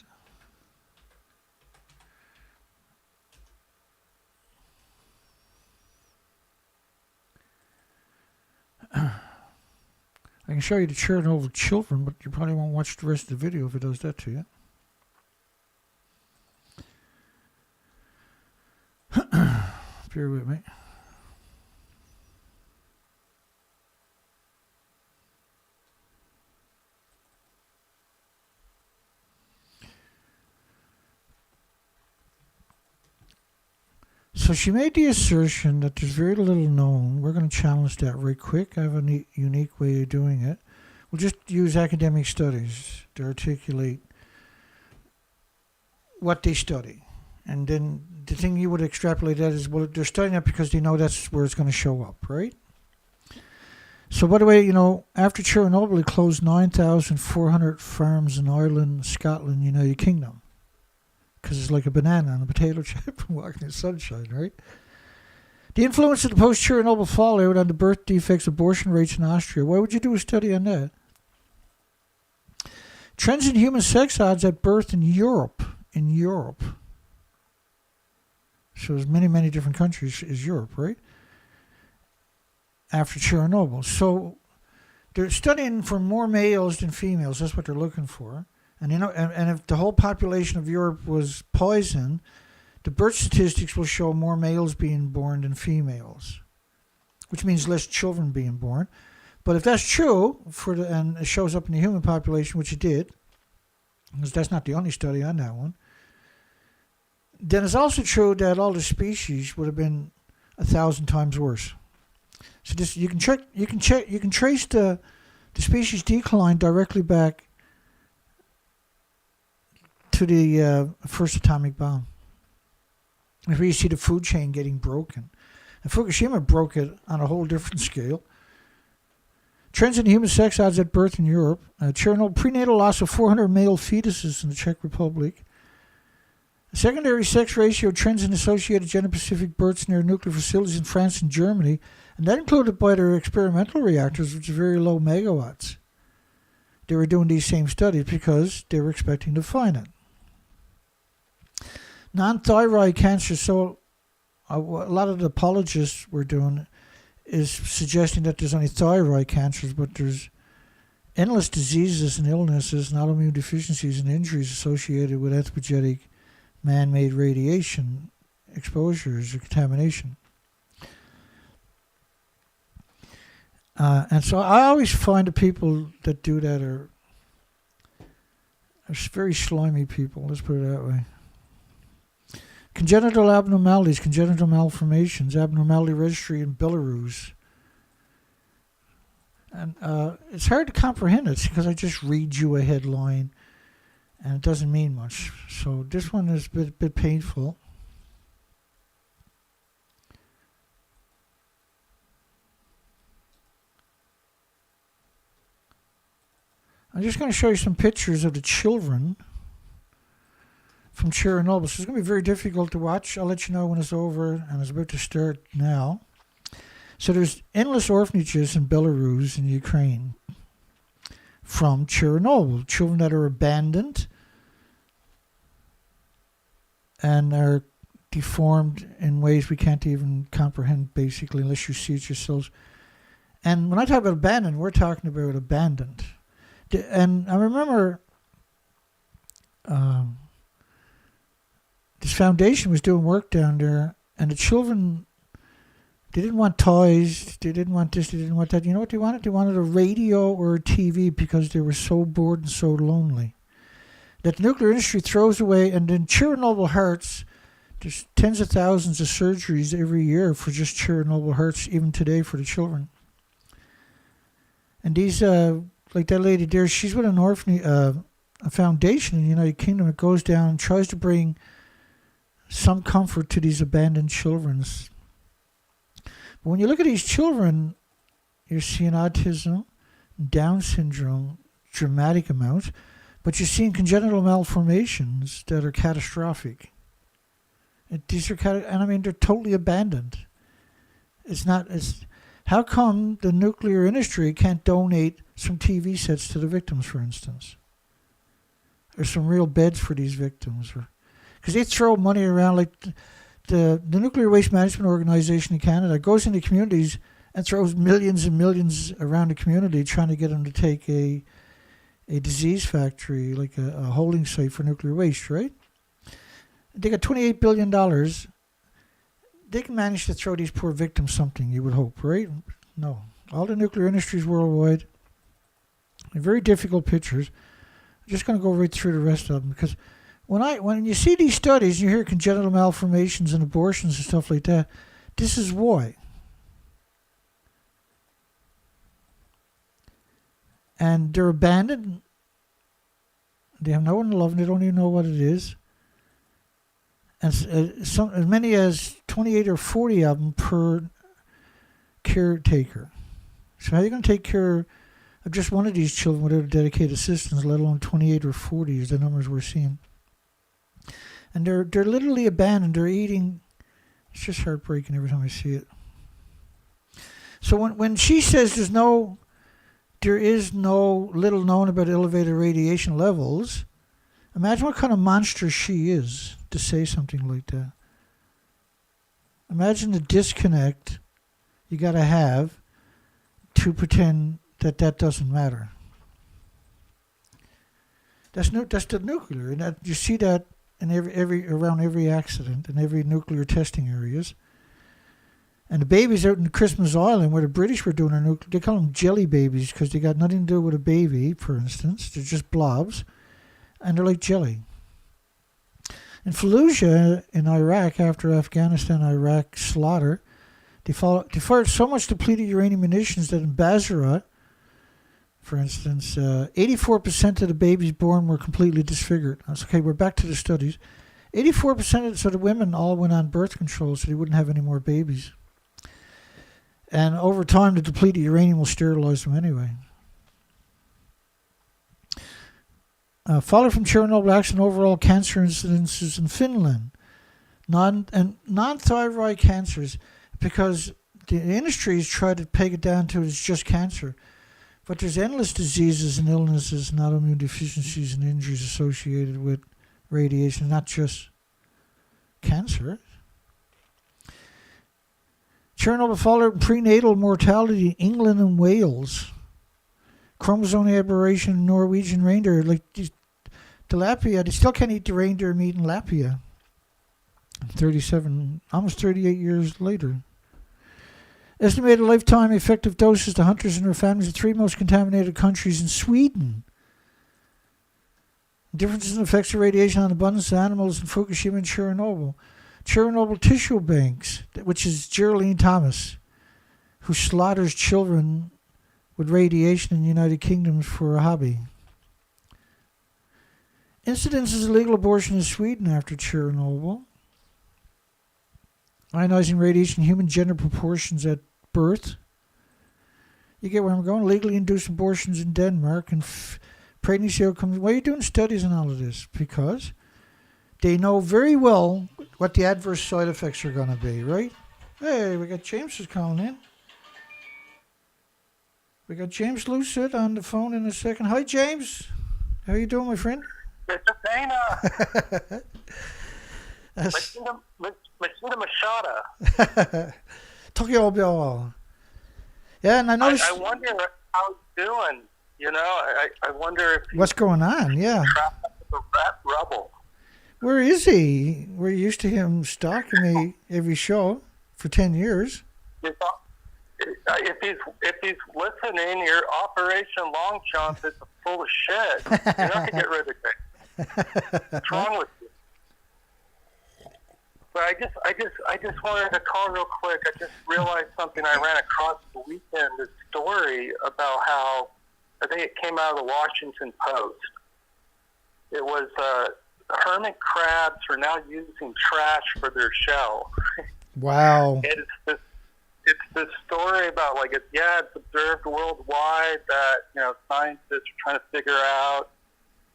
I can show you the Chernobyl children, but you probably won't watch the rest of the video if it does that to you. Bear with me. So she made the assertion that there's very little known. We're going to challenge that right quick. I have a unique way of doing it. We'll just use academic studies to articulate what they study. And then the thing you would extrapolate that is, well, they're studying that because they know that's where it's going to show up, right? So, by the way, after Chernobyl, it closed 9,400 farms in Ireland, Scotland, United Kingdom. Because it's like a banana and a potato chip walking in the sunshine, right? The influence of the post-Chernobyl fallout on the birth defects, abortion rates in Austria. Why would you do a study on that? Trends in human sex odds at birth in Europe. So there's many, many different countries is Europe, right? After Chernobyl. So they're studying for more males than females. That's what they're looking for. And and if the whole population of Europe was poisoned, the birth statistics will show more males being born than females, which means less children being born. But if that's true, and it shows up in the human population, which it did, because that's not the only study on that one, then it's also true that all the species would have been 1,000 times worse. So this you can trace the species decline directly back to the first atomic bomb. If you see the food chain getting broken. And Fukushima broke it on a whole different scale. Trends in human sex odds at birth in Europe. Chernobyl, prenatal loss of 400 male fetuses in the Czech Republic. Secondary sex ratio trends in associated gender-specific births near nuclear facilities in France and Germany. And that included by their experimental reactors, which are very low megawatts. They were doing these same studies because they were expecting to find it. Non-thyroid cancer, so a lot of the apologists were doing is suggesting that there's only thyroid cancers, but there's endless diseases and illnesses and autoimmune deficiencies and injuries associated with anthropogenic man-made radiation exposures or contamination. And so I always find the people that do that are very slimy people, let's put it that way. Congenital abnormalities, congenital malformations, abnormality registry in Belarus. And it's hard to comprehend it because I just read you a headline and it doesn't mean much. So this one is a bit painful. I'm just going to show you some pictures of the children from Chernobyl. So it's going to be very difficult to watch. I'll let you know when it's over, and it's about to start now. So there's endless orphanages in Belarus and Ukraine from Chernobyl. Children that are abandoned and are deformed in ways we can't even comprehend, basically, unless you see it yourselves. And when I talk about abandoned, we're talking about abandoned. And I remember this foundation was doing work down there, and the children, they didn't want toys, they didn't want this, they didn't want that. You know what they wanted? They wanted a radio or a TV because they were so bored and so lonely. That the nuclear industry throws away, and in Chernobyl hearts, there's tens of thousands of surgeries every year for just Chernobyl hearts, even today for the children. And these, like that lady there, she's with an orphanage, a foundation in the United Kingdom. It goes down and tries to bring some comfort to these abandoned children. But when you look at these children, you're seeing autism, Down syndrome, dramatic amounts, but you're seeing congenital malformations that are catastrophic. And these are and I mean, they're totally abandoned. It's not. How come the nuclear industry can't donate some TV sets to the victims, for instance? Or some real beds for these victims? Because they throw money around like the Nuclear Waste Management Organization in Canada goes into communities and throws millions and millions around the community trying to get them to take a disease factory, like a holding site for nuclear waste, right? They got $28 billion. They can manage to throw these poor victims something, you would hope, right? No. All the nuclear industries worldwide, very difficult pictures. I'm just going to go right through the rest of them, because when you see these studies, you hear congenital malformations and abortions and stuff like that, this is why. And they're abandoned. They have no one to love them. They don't even know what it is. And as many as 28 or 40 of them per caretaker. So how are you going to take care of just one of these children without a dedicated assistance, let alone 28 or 40 is the numbers we're seeing? And they're literally abandoned. They're eating. It's just heartbreaking every time I see it. So when she says there is no little known about elevated radiation levels, imagine what kind of monster she is to say something like that. Imagine the disconnect you got to have to pretend that doesn't matter. That's the nuclear, and that you see that in around every accident in every nuclear testing areas. And the babies out in Christmas Island, where the British were doing their nuclear, they call them jelly babies because they got nothing to do with a baby, for instance. They're just blobs, and they're like jelly. In Fallujah, in Iraq, after Afghanistan-Iraq slaughter, they fired so much depleted uranium munitions that in Basra, for instance, 84% of the babies born were completely disfigured. That's okay, we're back to the studies. 84% so the women all went on birth control so they wouldn't have any more babies. And over time, the depleted uranium will sterilize them anyway. Following from Chernobyl accident, overall cancer incidences in Finland. Non-thyroid cancers, because the industries try to peg it down to it's just cancer. But there's endless diseases and illnesses and autoimmune deficiencies and injuries associated with radiation, not just cancer. Chernobyl followed prenatal mortality in England and Wales. Chromosome aberration in Norwegian reindeer. Like tilapia, they still can't eat the reindeer meat in Latvia. 37, almost 38 years later. Estimated lifetime effective doses to hunters and their families of 3 most contaminated countries in Sweden. Differences in effects of radiation on abundance of animals in Fukushima and Chernobyl. Chernobyl tissue banks, which is Geraldine Thomas, who slaughters children with radiation in the United Kingdom for a hobby. Incidences of illegal abortion in Sweden after Chernobyl. Ionizing radiation, human gender proportions at birth. You get where I'm going? Legally induced abortions in Denmark and pregnancy outcomes. Why are you doing studies on all of this? Because they know very well what the adverse side effects are going to be, right? Hey, we got James is calling in. We got James Lucid on the phone in a second. Hi, James. How you doing, my friend? Mr. Dana. Machida Machada. Tokyo and Kanagawa. Yeah, and I noticed. I wonder how he's doing. You know, I wonder if what's going on. Yeah. Trapped in the rubble. Where is he? We're used to him stalking me every show for 10 years. If he's listening, your Operation Long Chomp is full of shit. You're not gonna get rid of it. What's wrong with you? But I just wanted to call real quick. I just realized something I ran across the weekend. This story about how I think it came out of the Washington Post. It was hermit crabs are now using trash for their shell. Wow. It's this story about it's observed worldwide that scientists are trying to figure out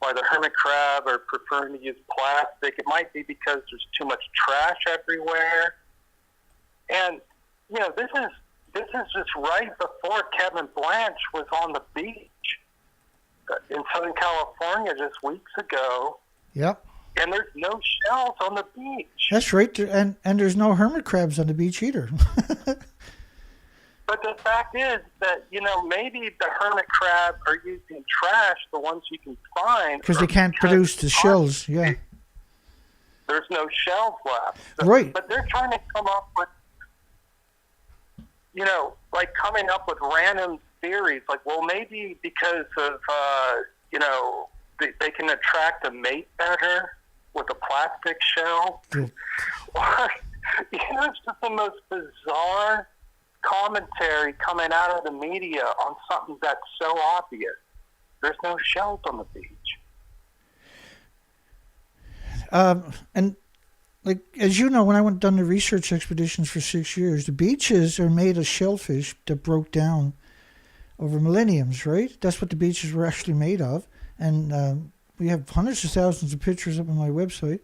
why the hermit crab are preferring to use plastic. It might be because there's too much trash everywhere. And this this is just right before Kevin Blanche was on the beach in Southern California just weeks ago. Yep. And there's no shells on the beach. That's right. And there's no hermit crabs on the beach either. But the fact is that, maybe the hermit crab are using trash, the ones you can find. Because they can't produce the shells, yeah. There's no shells left. Right. But they're trying to come up with, coming up with random theories. Like, well, maybe because of, they can attract a mate better with a plastic shell. Yeah. It's just the most bizarre commentary coming out of the media on something that's so obvious. There's no shells on the beach. And like, as you know, when I went done the research expeditions for 6 years, the beaches are made of shellfish that broke down over millenniums, right? That's what the beaches were actually made of. And we have hundreds of thousands of pictures up on my website.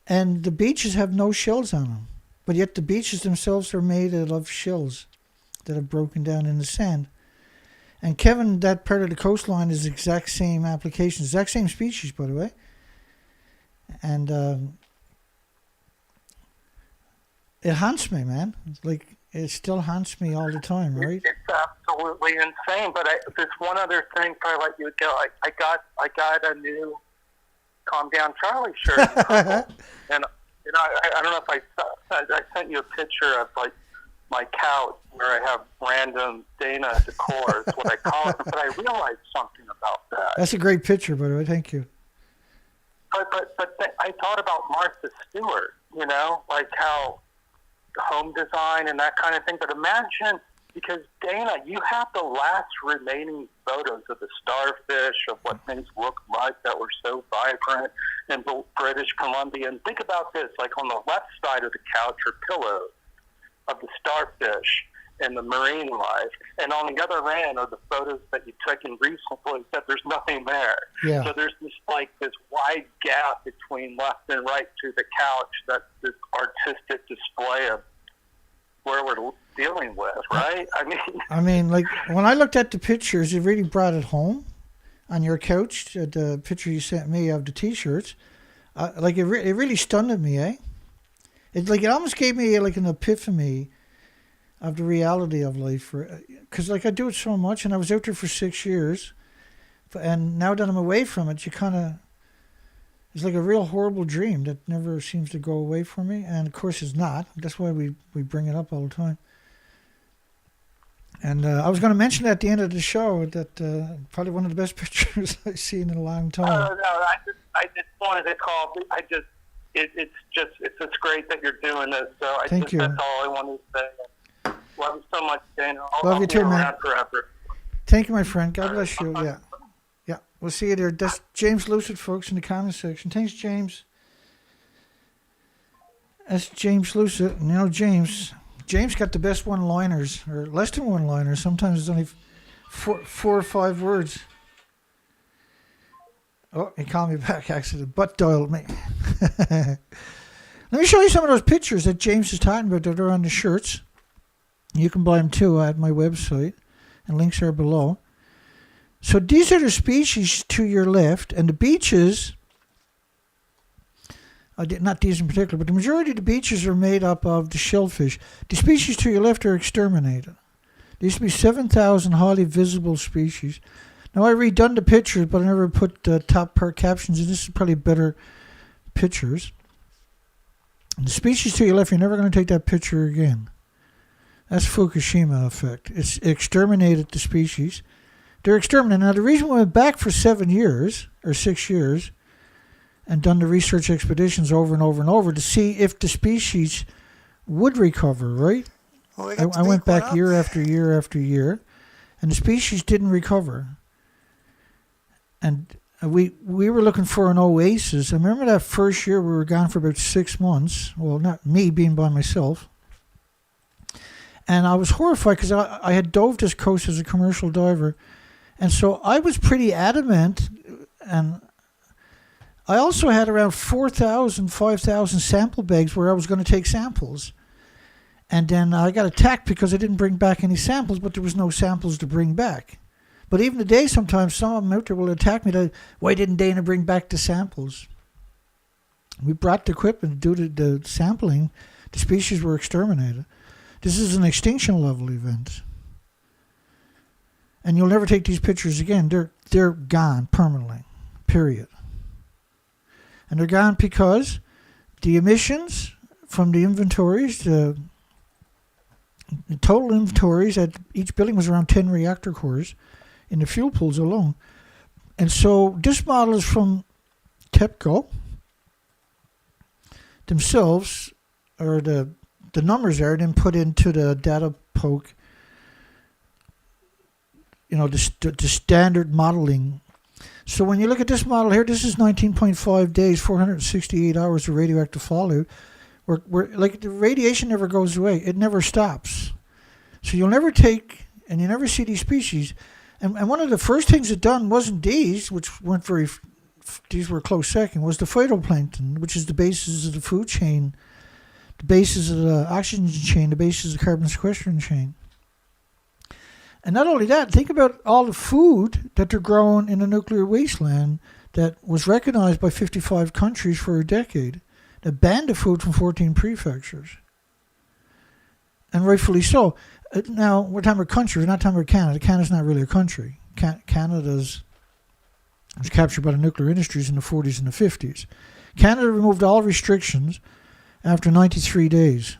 And the beaches have no shells on them. But yet the beaches themselves are made out of shells that have broken down in the sand. And Kevin, that part of the coastline is the exact same application, exact same species, by the way. And it haunts me, man. It still haunts me all the time, right? It's absolutely insane. But there's one other thing before I let you go. I got a new Calm Down Charlie shirt. And I don't know if I sent you a picture of my couch where I have random Dana decor is what I call it. But I realized something about that. That's a great picture, by the way. Thank you. But I thought about Martha Stewart, like how home design and that kind of thing. But imagine, because Dana, you have the last remaining photos of the starfish, of what things look like that were so vibrant in British Columbia. And think about this, like on the left side of the couch are pillows of the starfish and the marine life. And on the other end are the photos that you've taken recently that there's nothing there. Yeah. So there's this wide gap between left and right to the couch. That's this artistic display of where we're dealing with, right? I mean, like, when I looked at the pictures, it really brought it home on your couch, the picture you sent me of the T-shirts. It really stunned me, eh? It almost gave me, like, an epiphany of the reality of life. Because, I do it so much, and I was out there for 6 years. And now that I'm away from it, it's like a real horrible dream that never seems to go away from me. And, of course, it's not. That's why we bring it up all the time. And I was going to mention at the end of the show that probably one of the best pictures I've seen in a long time. No, I just wanted to call. It's just great that you're doing this. So Thank you. That's all I wanted to say. Love you so much, Dana. Love you too, man. Forever. Thank you, my friend. God bless you. Yeah. Yeah. We'll see you there. That's James Lucid, folks, in the comment section. Thanks, James. That's James Lucid. James got the best one-liners, or less than one-liners. Sometimes it's only four or five words. Oh, he called me back, accident. Butt dialed me. Let me show you some of those pictures that James is talking about that are on the shirts. You can buy them too at my website, and links are below. So these are the species to your left, and the beaches, not these in particular, but the majority of the beaches are made up of the shellfish. The species to your left are exterminated. There used to be 7,000 highly visible species. Now, I redone the pictures, but I never put the top part captions, and this is probably better pictures. And the species to your left, you're never going to take that picture again. That's Fukushima effect. It's exterminated the species. They're exterminated. Now, the reason we went back for 7 years, or 6 years, and done the research expeditions over and over and over to see if the species would recover, right? Well, I went back year after year after year, and the species didn't recover. And we were looking for an oasis. I remember that first year we were gone for about 6 months. Well, not me being by myself. And I was horrified because I had dove this coast as a commercial diver. And so I was pretty adamant, and I also had around 4,000, 5,000 sample bags where I was going to take samples. And then I got attacked because I didn't bring back any samples, but there was no samples to bring back. But even today, sometimes some of them out there will attack me. Why didn't Dana bring back the samples? We brought the equipment to do the sampling. The species were exterminated. This is an extinction level event. And you'll never take these pictures again. They're gone permanently, period. And they're gone because the emissions from the inventories, the total inventories at each building was around 10 reactor cores in the fuel pools alone. And so this model is from TEPCO themselves, or the numbers there, then put into the data poke, the standard modeling. So when you look at this model here, this is 19.5 days, 468 hours of radioactive fallout. We're like, the radiation never goes away. It never stops. So you'll never take, and you never see these species. And one of the first things it done wasn't these, which weren't very, these were a close second, was the phytoplankton, which is the basis of the food chain, the basis of the oxygen chain, the basis of the carbon sequestration chain. And not only that, think about all the food that they're growing in the nuclear wasteland that was recognized by 55 countries for a decade, that banned the food from 14 prefectures. And rightfully so. Now, we're talking about country, we're not talking about Canada. Canada's not really a country. Canada was captured by the nuclear industries in the 40s and the 50s. Canada removed all restrictions after 93 days.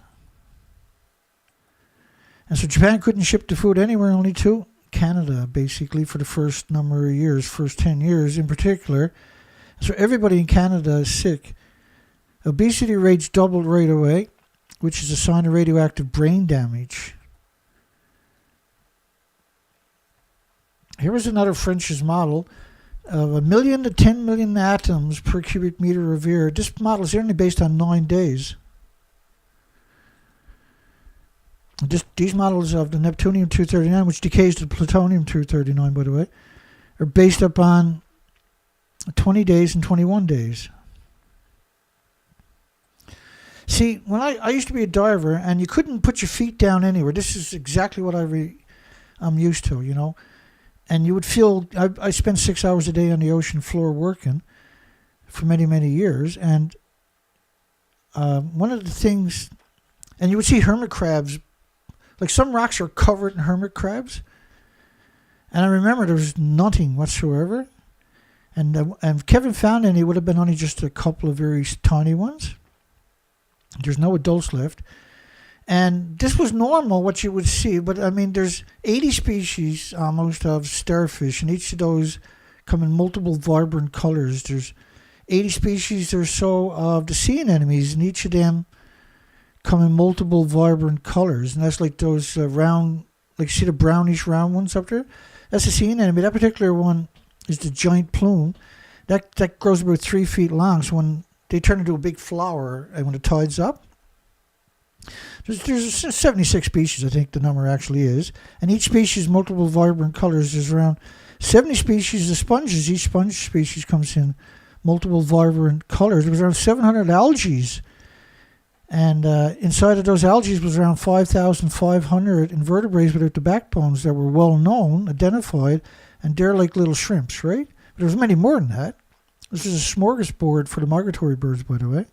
And so Japan couldn't ship the food anywhere, only to Canada, basically, for the first number of years, first 10 years in particular. So everybody in Canada is sick. Obesity rates doubled right away, which is a sign of radioactive brain damage. Here was another French's model of 1 million to 10 million atoms per cubic meter of air. This model is only based on 9 days. These models of the Neptunium-239, which decays to plutonium-239, by the way, are based upon 20 days and 21 days. See, when I used to be a diver, and you couldn't put your feet down anywhere. This is exactly what I'm used to, And you would feel, I spent 6 hours a day on the ocean floor working for many, many years. And one of the things, and you would see hermit crabs, like some rocks are covered in hermit crabs. And I remember there was nothing whatsoever. And if Kevin found any, it would have been only just a couple of very tiny ones. There's no adults left. And this was normal, what you would see. But, I mean, there's 80 species almost of starfish, and each of those come in multiple vibrant colors. There's 80 species or so of the sea anemones, and each of them come in multiple vibrant colors. And that's like those round, like see the brownish round ones up there? That's a sea anemone. That particular one is the giant plume. That grows about 3 feet long. So when they turn into a big flower, and when the tide's up, there's 76 species, I think the number actually is. And each species, multiple vibrant colors. There's around 70 species of sponges. Each sponge species comes in multiple vibrant colors. There was around 700 algae. And inside of those algae was around 5,500 invertebrates without the backbones that were well known, identified, and they're like little shrimps, right? But there was many more than that. This is a smorgasbord for the migratory birds, by the way.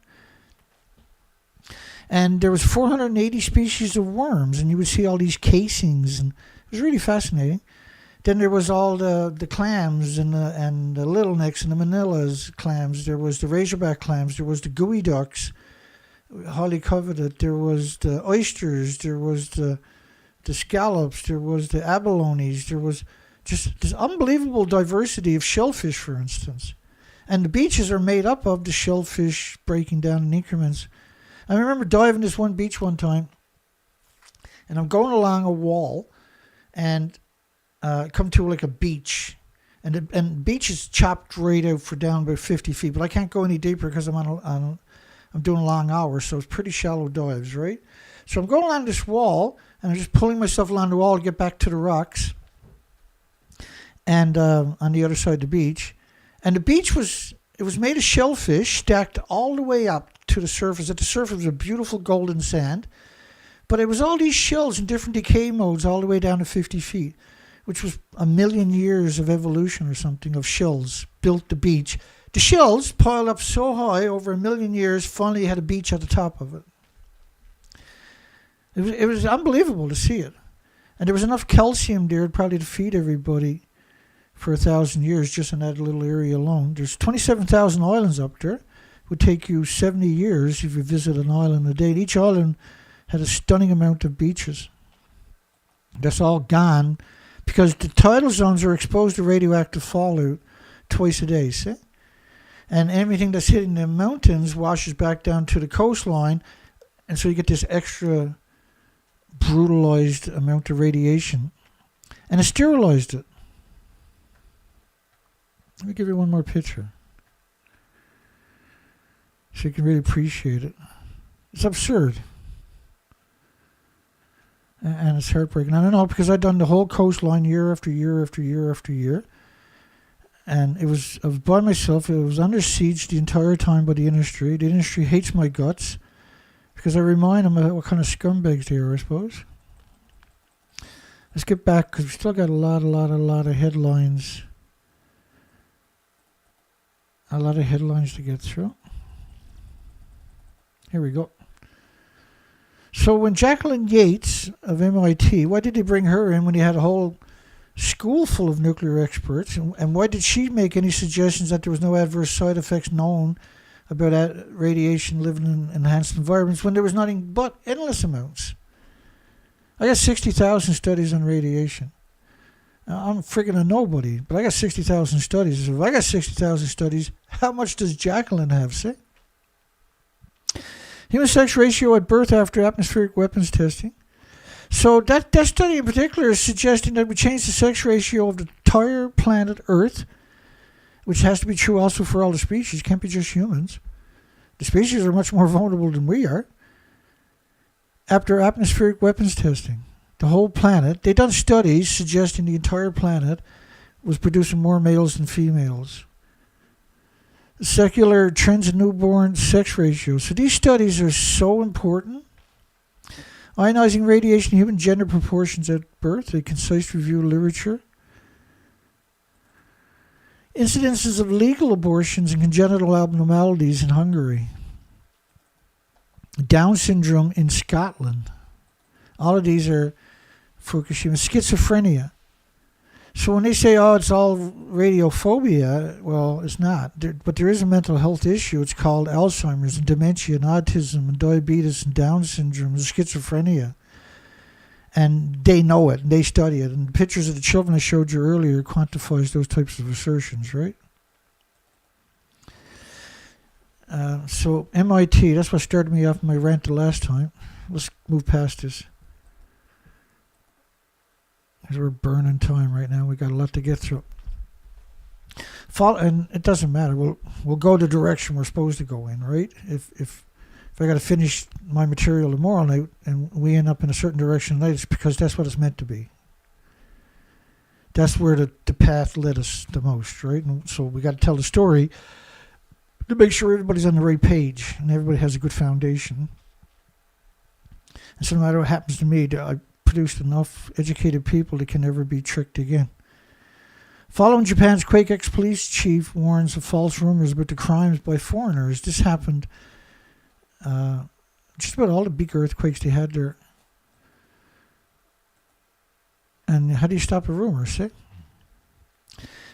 And there was 480 species of worms, and you would see all these casings, and it was really fascinating. Then there was all the clams and the little necks and the manilas clams. There was the razorback clams. There was the gooey ducks, highly coveted. There was the oysters. There was the scallops. There was the abalones. There was just this unbelievable diversity of shellfish, for instance. And the beaches are made up of the shellfish breaking down in increments. I remember diving this one beach one time, and I'm going along a wall, and come to like a beach, and the beach is chopped right out for down about 50 feet, but I can't go any deeper because I'm doing long hours, so it's pretty shallow dives, right? So I'm going along this wall, and I'm just pulling myself along the wall to get back to the rocks, and on the other side of the beach, and the beach was made of shellfish stacked all the way up to the surface. At the surface was a beautiful golden sand, But it was all these shells in different decay modes all the way down to 50 feet, which was 1 million years of evolution or something of shells built the beach. The shells piled up so high over 1 million years, finally had a beach at the top of it. It was unbelievable to see it. And there was enough calcium there probably to feed everybody for 1,000 years just in that little area alone. There's 27,000 islands up there. It would take you 70 years if you visit an island a day. And each island had a stunning amount of beaches. That's all gone because the tidal zones are exposed to radioactive fallout twice a day, see? And everything that's hitting the mountains washes back down to the coastline, and so you get this extra brutalized amount of radiation. And it sterilized it. Let me give you one more picture so you can really appreciate it. It's absurd. And it's heartbreaking. I don't know, because I'd done the whole coastline year after year after year after year. And I was by myself. It was under siege the entire time by the industry. The industry hates my guts because I remind them what kind of scumbags they are, I suppose. Let's get back because we still got a lot of headlines. A lot of headlines to get through. Here we go. So when Jacqueline Yates of MIT, why did they bring her in when he had a whole school full of nuclear experts? And why did she make any suggestions that there was no adverse side effects known about radiation living in enhanced environments when there was nothing but endless amounts? I got 60,000 studies on radiation. Now, I'm freaking a nobody, but I got 60,000 studies. If I got 60,000 studies, how much does Jacqueline have, see? Human sex ratio at birth after atmospheric weapons testing. So that study in particular is suggesting that we change the sex ratio of the entire planet Earth, which has to be true also for all the species. It can't be just humans. The species are much more vulnerable than we are. After atmospheric weapons testing, the whole planet, they done studies suggesting the entire planet was producing more males than females. Secular trends in newborn sex ratios. So these studies are so important. Ionizing radiation, human gender proportions at birth, a concise review of literature. Incidences of legal abortions and congenital abnormalities in Hungary. Down syndrome in Scotland. All of these are Fukushima. Schizophrenia. So when they say, oh, it's all radiophobia, well, it's not. But there is a mental health issue. It's called Alzheimer's and dementia and autism and diabetes and Down syndrome and schizophrenia. And they know it and they study it. And the pictures of the children I showed you earlier quantifies those types of assertions, right? So MIT, that's what started me off my rant the last time. Let's move past this. Because we're burning time right now. We got a lot to get through. And it doesn't matter. We'll go the direction we're supposed to go in, right? If I got to finish my material tomorrow night and we end up in a certain direction tonight, it's because that's what it's meant to be. That's where the path led us the most, right? And so we got to tell the story to make sure everybody's on the right page and everybody has a good foundation. And so no matter what happens to me, I produced enough educated people that can never be tricked again. Following Japan's quake, ex-police chief warns of false rumors about the crimes by foreigners. This happened just about all the big earthquakes they had there. And how do you stop a rumor, see?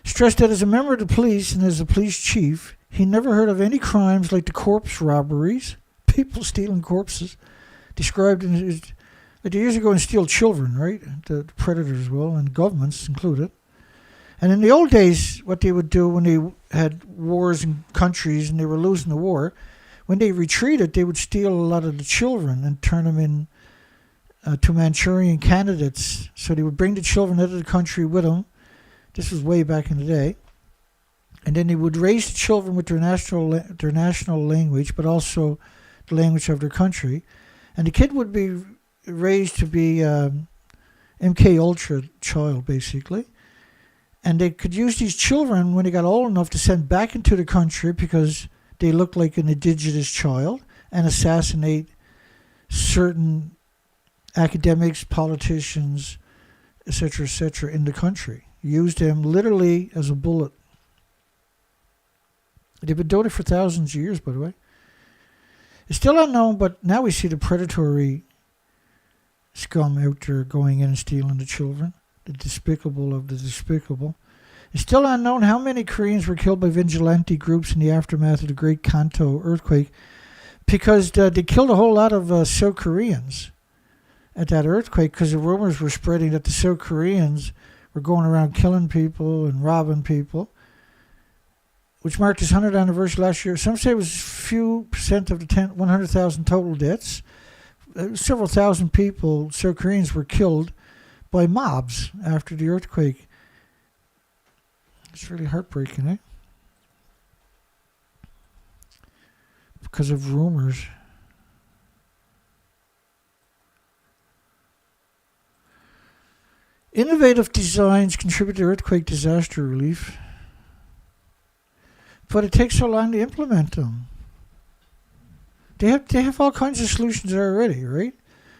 Stressed that as a member of the police and as a police chief, he never heard of any crimes like the corpse robberies, people stealing corpses, described in his... Like they usually go and steal children, right? The predators will, and governments included. And in the old days, what they would do when they had wars in countries and they were losing the war, when they retreated, they would steal a lot of the children and turn them in to Manchurian candidates. So they would bring the children out of the country with them. This was way back in the day. And then they would raise the children with their national language, but also the language of their country. And the kid would be raised to be MK Ultra child, basically. And they could use these children when they got old enough to send back into the country because they looked like an indigenous child and assassinate certain academics, politicians, etc., in the country. Used them literally as a bullet. They've been doing it for thousands of years, by the way. It's still unknown, but now we see the predatory scum out there going in and stealing the children. The despicable of the despicable. It's still unknown how many Koreans were killed by vigilante groups in the aftermath of the Great Kanto earthquake, because they killed a whole lot of South Koreans at that earthquake, because the rumors were spreading that the South Koreans were going around killing people and robbing people, which marked its 100th anniversary last year. Some say it was a few percent of the 100,000 total deaths. Several thousand people, South Koreans, were killed by mobs after the earthquake. It's really heartbreaking, eh? Because of rumors. Innovative designs contribute to earthquake disaster relief, but it takes so long to implement them. They have all kinds of solutions there already, right?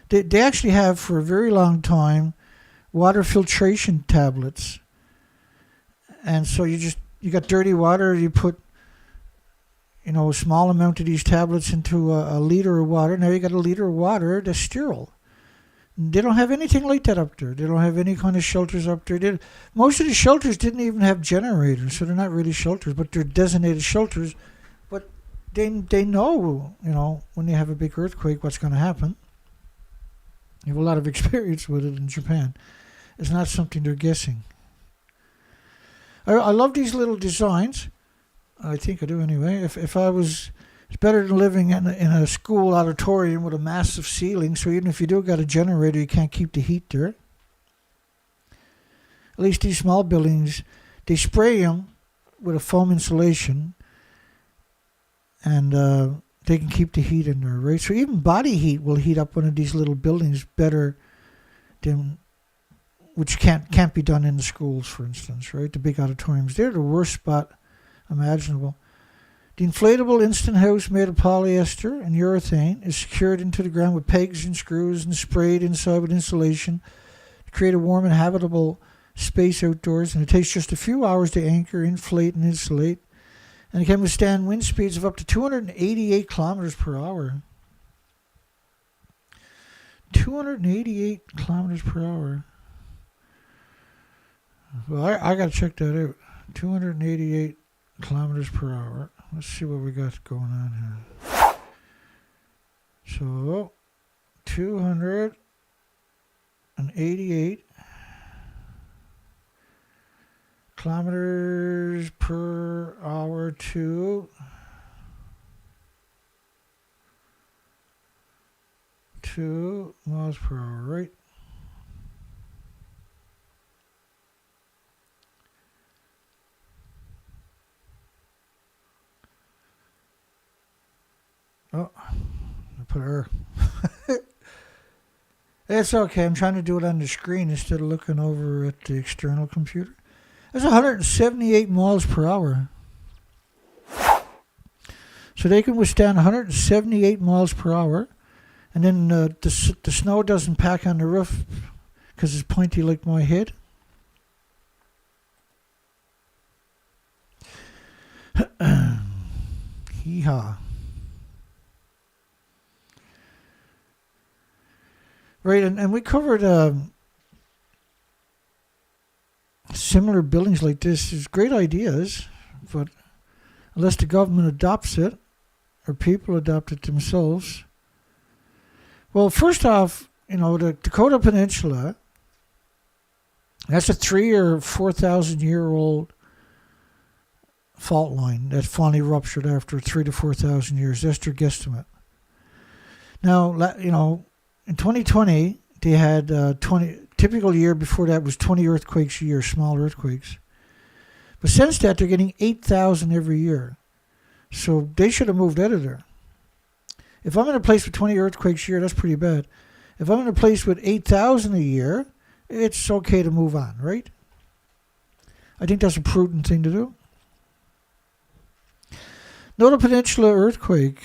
They actually have, for a very long time, water filtration tablets. And so you got dirty water, you put, a small amount of these tablets into a liter of water. Now you got a liter of water that's sterile. They don't have anything like that up there. They don't have any kind of shelters up there. Most of the shelters didn't even have generators, so they're not really shelters, but they're designated shelters. But they know, when you have a big earthquake, what's going to happen. You have a lot of experience with it in Japan. It's not something they're guessing. I love these little designs. I think I do anyway. If I was... It's better than living in a school auditorium with a massive ceiling, so even if you do got a generator, you can't keep the heat there. At least these small buildings, they spray them with a foam insulation, and they can keep the heat in there, right? So even body heat will heat up one of these little buildings better than, which can't be done in the schools, for instance, right? The big auditoriums, they're the worst spot imaginable. The inflatable instant house made of polyester and urethane is secured into the ground with pegs and screws and sprayed inside with insulation to create a warm and habitable space outdoors. And it takes just a few hours to anchor, inflate, and insulate. And it can withstand wind speeds of up to 288 kilometers per hour. 288 kilometers per hour. Well, I got to check that out. 288 kilometers per hour. Let's see what we got going on here. So, 288 kilometers per hour to 2 miles per hour, right? Oh, I put her. It's okay. I'm trying to do it on the screen instead of looking over at the external computer. That's 178 miles per hour. So they can withstand 178 miles per hour. And then the snow doesn't pack on the roof because it's pointy like my head. Hee-haw. Right, and we covered similar buildings like this. There's great ideas, but unless the government adopts it or people adopt it themselves. Well, first off, the Dakota Peninsula, that's a 3,000 or 4,000 year old fault line that finally ruptured after 3,000 to 4,000 years. That's their guesstimate. Now, in 2020, they had 20. Typical year before that was 20 earthquakes a year, small earthquakes. But since that, they're getting 8,000 every year. So they should have moved out of there. If I'm in a place with 20 earthquakes a year, that's pretty bad. If I'm in a place with 8,000 a year, it's okay to move on, right? I think that's a prudent thing to do. Noto Peninsula earthquake.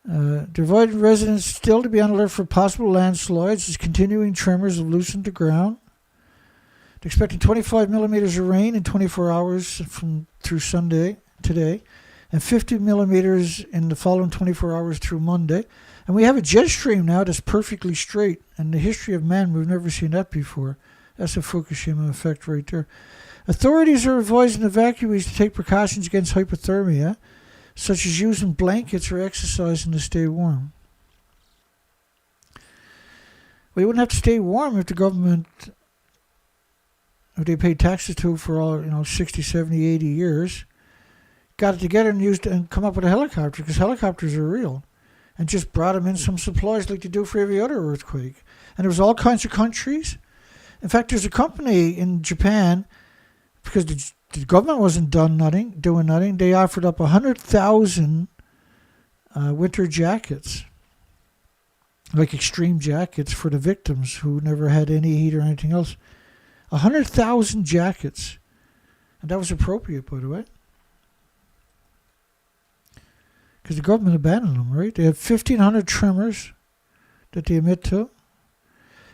Divided residents still to be on alert for possible landslides as continuing tremors have loosened the ground. They're expecting 25 millimeters of rain in 24 hours through Sunday today, and 50 millimeters in the following 24 hours through Monday. And we have a jet stream now that's perfectly straight. In the history of man, we've never seen that before. That's a Fukushima effect right there. Authorities are advising evacuees to take precautions against hypothermia, such as using blankets or exercising to stay warm. We wouldn't have to stay warm if the government, if they paid taxes to for all, 60, 70, 80 years, got it together and used and come up with a helicopter, because helicopters are real, and just brought them in some supplies like they do for every other earthquake. And there was all kinds of countries. In fact, there's a company in Japan, because the government wasn't doing nothing. They offered up 100,000 winter jackets, like extreme jackets for the victims who never had any heat or anything else. 100,000 jackets. And that was appropriate, by the way. Because the government abandoned them, right? They have 1,500 tremors that they emit to.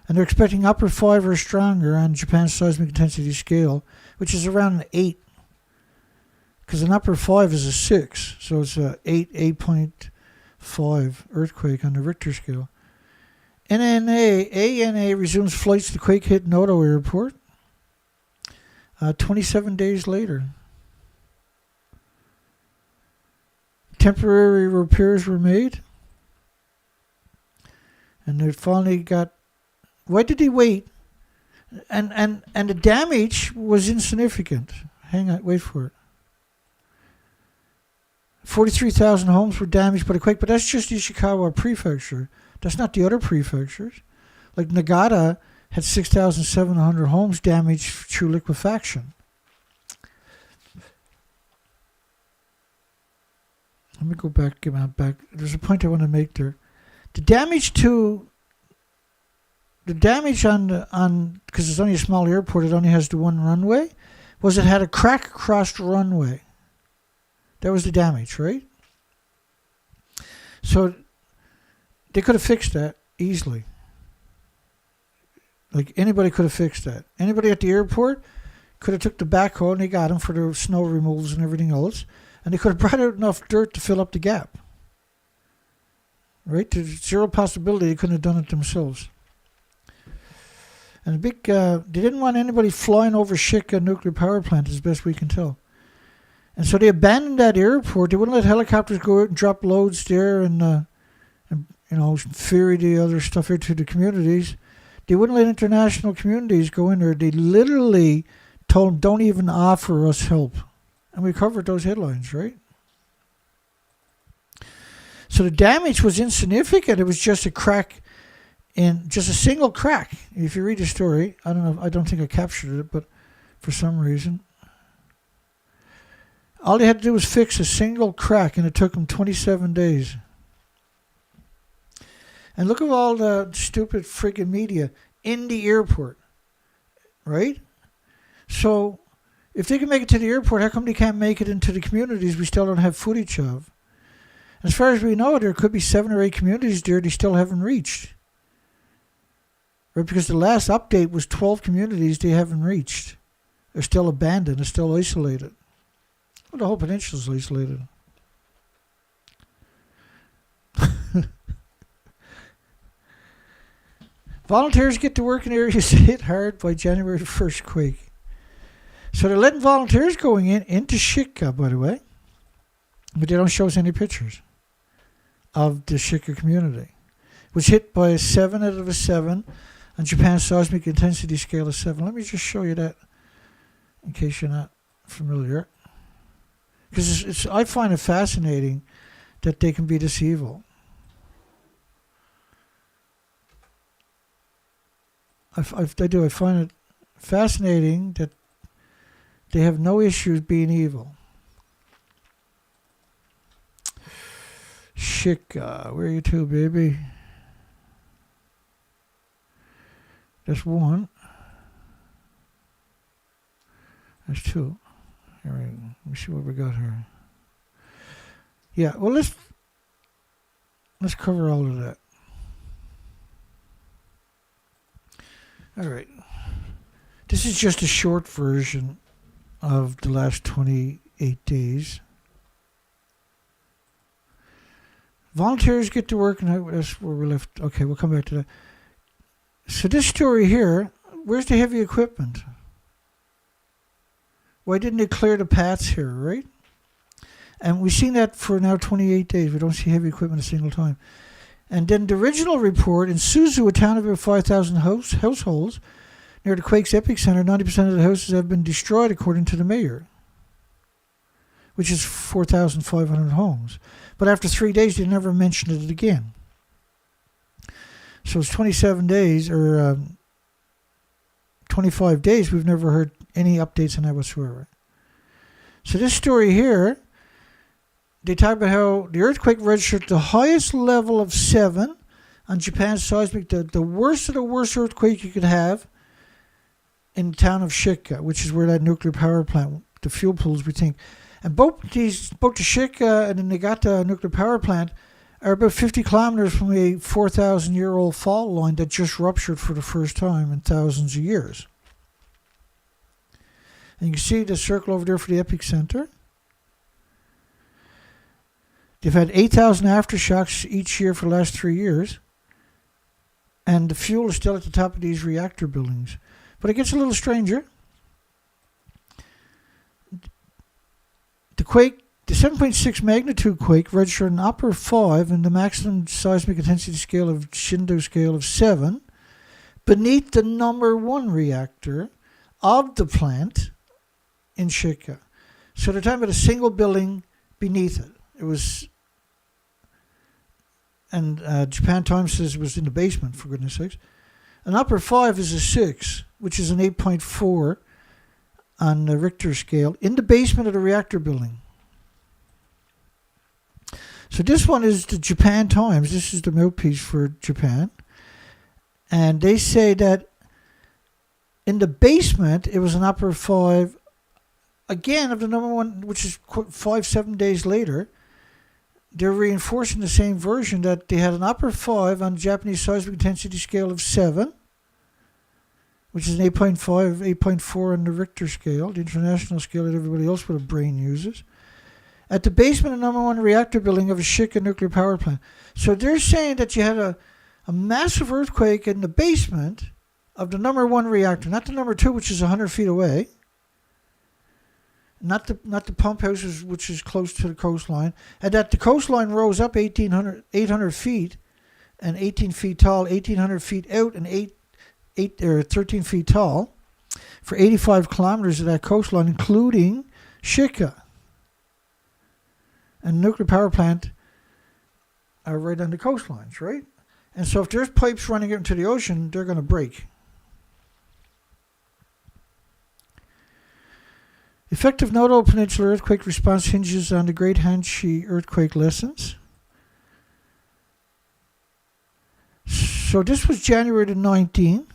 And they're expecting upper 5 or stronger on Japan's seismic intensity scale, which is around an 8. Because an upper 5 is a 6. So it's a 8.5 earthquake on the Richter scale. ANA resumes flights to quake-hit Noto Airport 27 days later. Temporary repairs were made. And they finally got... Why did he wait? And the damage was insignificant. Hang on, wait for it. 43,000 homes were damaged by the quake, but that's just Ishikawa prefecture. That's not the other prefectures. Like Nagata had 6,700 homes damaged through liquefaction. Let me go back, give my back. There's a point I want to make there. The damage on because it's only a small airport, it only has the one runway, was it had a crack across the runway. That was the damage, right? So they could have fixed that easily. Like anybody could have fixed that. Anybody at the airport could have took the backhoe and they got them for the snow removals and everything else, and they could have brought out enough dirt to fill up the gap. Right? There's zero possibility they couldn't have done it themselves. And they didn't want anybody flying over Shika nuclear power plant, as best we can tell. And so they abandoned that airport. They wouldn't let helicopters go out and drop loads there and ferry the other stuff into the communities. They wouldn't let international communities go in there. They literally told them, don't even offer us help. And we covered those headlines, right? So the damage was insignificant. It was just a crack. And just a single crack. If you read the story, I don't think I captured it, but for some reason, all they had to do was fix a single crack, and it took them 27 days. And look at all the stupid friggin' media in the airport, right? So if they can make it to the airport, how come they can't make it into the communities we still don't have footage of? As far as we know, there could be 7 or 8 communities there they still haven't reached. Right, because the last update was 12 communities they haven't reached. They're still abandoned. They're still isolated. Well, the whole peninsula is isolated. Volunteers get to work in areas hit hard by January 1st quake. So they're letting volunteers going into Shika, by the way. But they don't show us any pictures of the Shika community. It was hit by a 7 out of a 7. On Japan's seismic intensity scale of 7. Let me just show you that in case you're not familiar. Because I find it fascinating that they can be this evil. I find it fascinating that they have no issues being evil. Shika, where are you to, baby? That's 1. That's 2. All right, let me see what we got here. Yeah, well, Let's cover all of that. All right. This is just a short version of the last 28 days. Volunteers get to work, and that's where we left. Okay, we'll come back to that. So this story here, where's the heavy equipment? Why didn't they clear the paths here, right? And we've seen that for now 28 days. We don't see heavy equipment a single time. And then the original report in SUZU, a town of about 5,000 households, near the quake's epicenter, 90% of the houses have been destroyed, according to the mayor, which is 4,500 homes. But after 3 days, they never mentioned it again. So it's 27 days, or 25 days, we've never heard any updates on that whatsoever. So this story here, they talk about how the earthquake registered the highest level of 7 on Japan's seismic, the worst of the worst earthquake you could have in the town of Ishikawa, which is where that nuclear power plant, the fuel pools, we think. And both the Ishikawa and the Niigata nuclear power plant are about 50 kilometers from a 4,000-year-old fault line that just ruptured for the first time in thousands of years. And you can see the circle over there for the epicenter. They've had 8,000 aftershocks each year for the last 3 years. And the fuel is still at the top of these reactor buildings. But it gets a little stranger. The quake, the 7.6 magnitude quake, registered an upper 5 in the maximum seismic intensity scale of Shindo scale of 7 beneath the number 1 reactor of the plant in Ishikawa. So they're talking about a single building beneath it. It was, and Japan Times says it was in the basement, for goodness sakes. An upper 5 is a 6, which is an 8.4 on the Richter scale, in the basement of the reactor building. So this one is the Japan Times. This is the mouthpiece for Japan. And they say that in the basement, it was an upper 5, again, of the number 1, which is 5-7 days later. They're reinforcing the same version, that they had an upper 5 on the Japanese seismic intensity scale of 7, which is an 8.5, 8.4 on the Richter scale, the international scale that everybody else with a brain uses, at the basement of the number 1 reactor building of a Ishikawa nuclear power plant. So they're saying that you had a massive earthquake in the basement of the number 1 reactor, not the number 2, which is 100 feet away, not the pump houses, which is close to the coastline, and that the coastline rose up 800 feet and 18 feet tall, 1,800 feet out and 13 feet tall for 85 kilometers of that coastline, including Ishikawa. And the nuclear power plant are right on the coastlines, right? And so if there's pipes running out into the ocean, they're going to break. Effective Noto Peninsula earthquake response hinges on the Great Hanshi earthquake lessons. So this was January the 19th.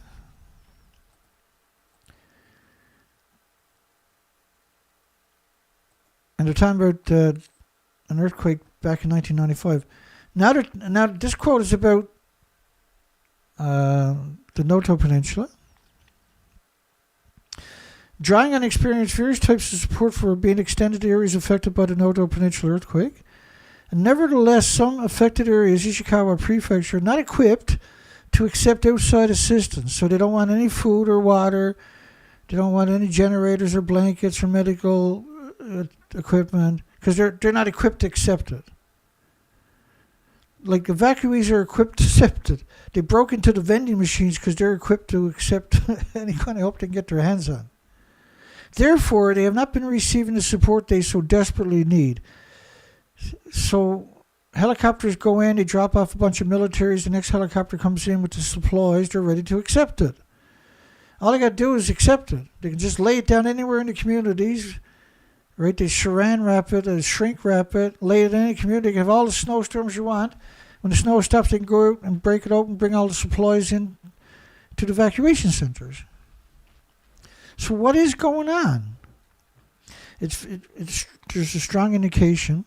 And they're talking about an earthquake back in 1995. Now this quote is about the Noto Peninsula. Drawing on experience, various types of support for being extended to areas affected by the Noto Peninsula earthquake. And nevertheless, some affected areas, Ishikawa Prefecture, are not equipped to accept outside assistance. So they don't want any food or water. They don't want any generators or blankets or medical equipment, because they're not equipped to accept it. Like evacuees are equipped to accept it. They broke into the vending machines because they're equipped to accept any kind of help they can get their hands on. Therefore, they have not been receiving the support they so desperately need. So helicopters go in, they drop off a bunch of militaries, the next helicopter comes in with the supplies, they're ready to accept it. All they got to do is accept it. They can just lay it down anywhere in the communities, right? They saran wrap it, they shrink wrap it, lay it in any community. They can have all the snowstorms you want. When the snow stops, they can go out and break it open, bring all the supplies in to the evacuation centers. So what is going on? There's a strong indication.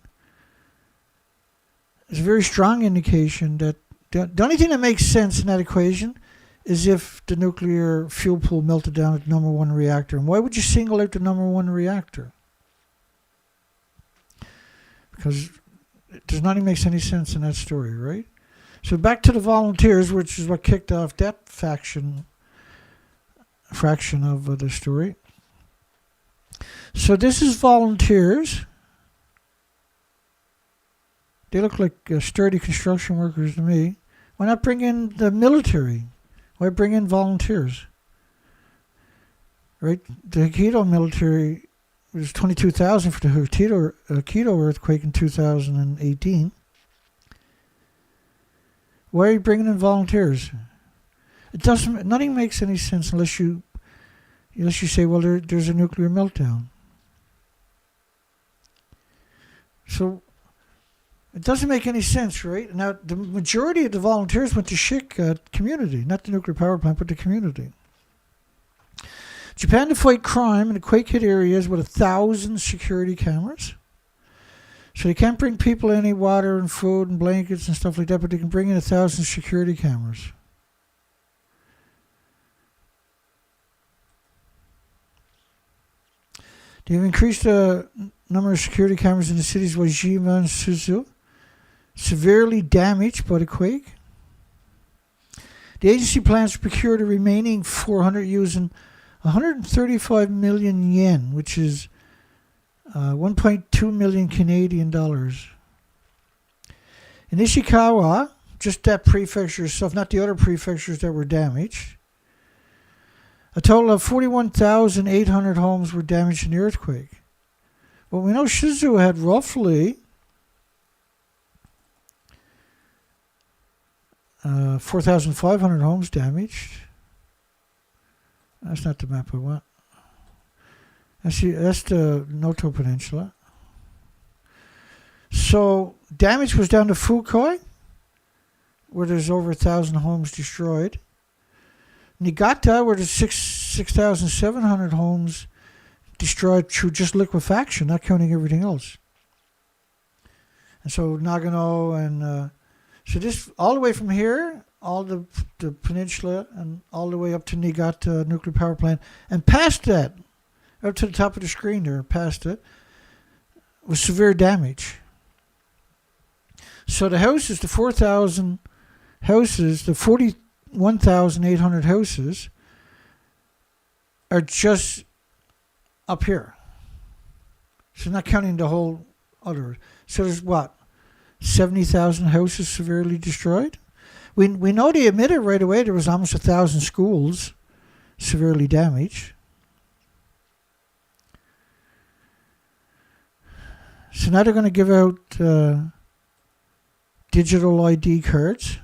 is a very strong indication that the only thing that makes sense in that equation is if the nuclear fuel pool melted down at the number one reactor. And why would you single out the number one reactor? Because it does not even make any sense in that story, right? So back to the volunteers, which is what kicked off that fraction of the story. So this is volunteers. They look like sturdy construction workers to me. Why not bring in the military? Why bring in volunteers? Right? The Hokkaido military was 22,000 for the Hokkaido earthquake in 2018. Why are you bringing in volunteers? Nothing makes any sense unless you say, well, there's a nuclear meltdown. So it doesn't make any sense, right? Now, the majority of the volunteers went to Shik community, not the nuclear power plant, but the community. Japan to fight crime in the quake-hit areas with 1,000 security cameras. So they can't bring people any water and food and blankets and stuff like that, but they can bring in 1,000 security cameras. They've increased the number of security cameras in the cities of Fukushima and SUZU, severely damaged by the quake. The agency plans to procure the remaining 400 using 135 million yen, which is 1.2 million Canadian dollars. In Ishikawa, just that prefecture itself, not the other prefectures that were damaged, a total of 41,800 homes were damaged in the earthquake. Well, we know SUZU had roughly 4,500 homes damaged. That's not the map I want. That's the Noto Peninsula. So damage was down to Fukui, where there's over 1,000 homes destroyed. Niigata, where there's 6,700 homes destroyed through just liquefaction, not counting everything else. And so Nagano and so this all the way from here, all the peninsula, and all the way up to Niigata nuclear power plant, and past that, up to the top of the screen there, past it, was severe damage. So the houses, the 4,000 houses, the 41,800 houses are just up here. So not counting the whole other. So there's what? 70,000 houses severely destroyed? We know they admitted right away there was almost 1,000 schools severely damaged. So now they're going to give out digital ID cards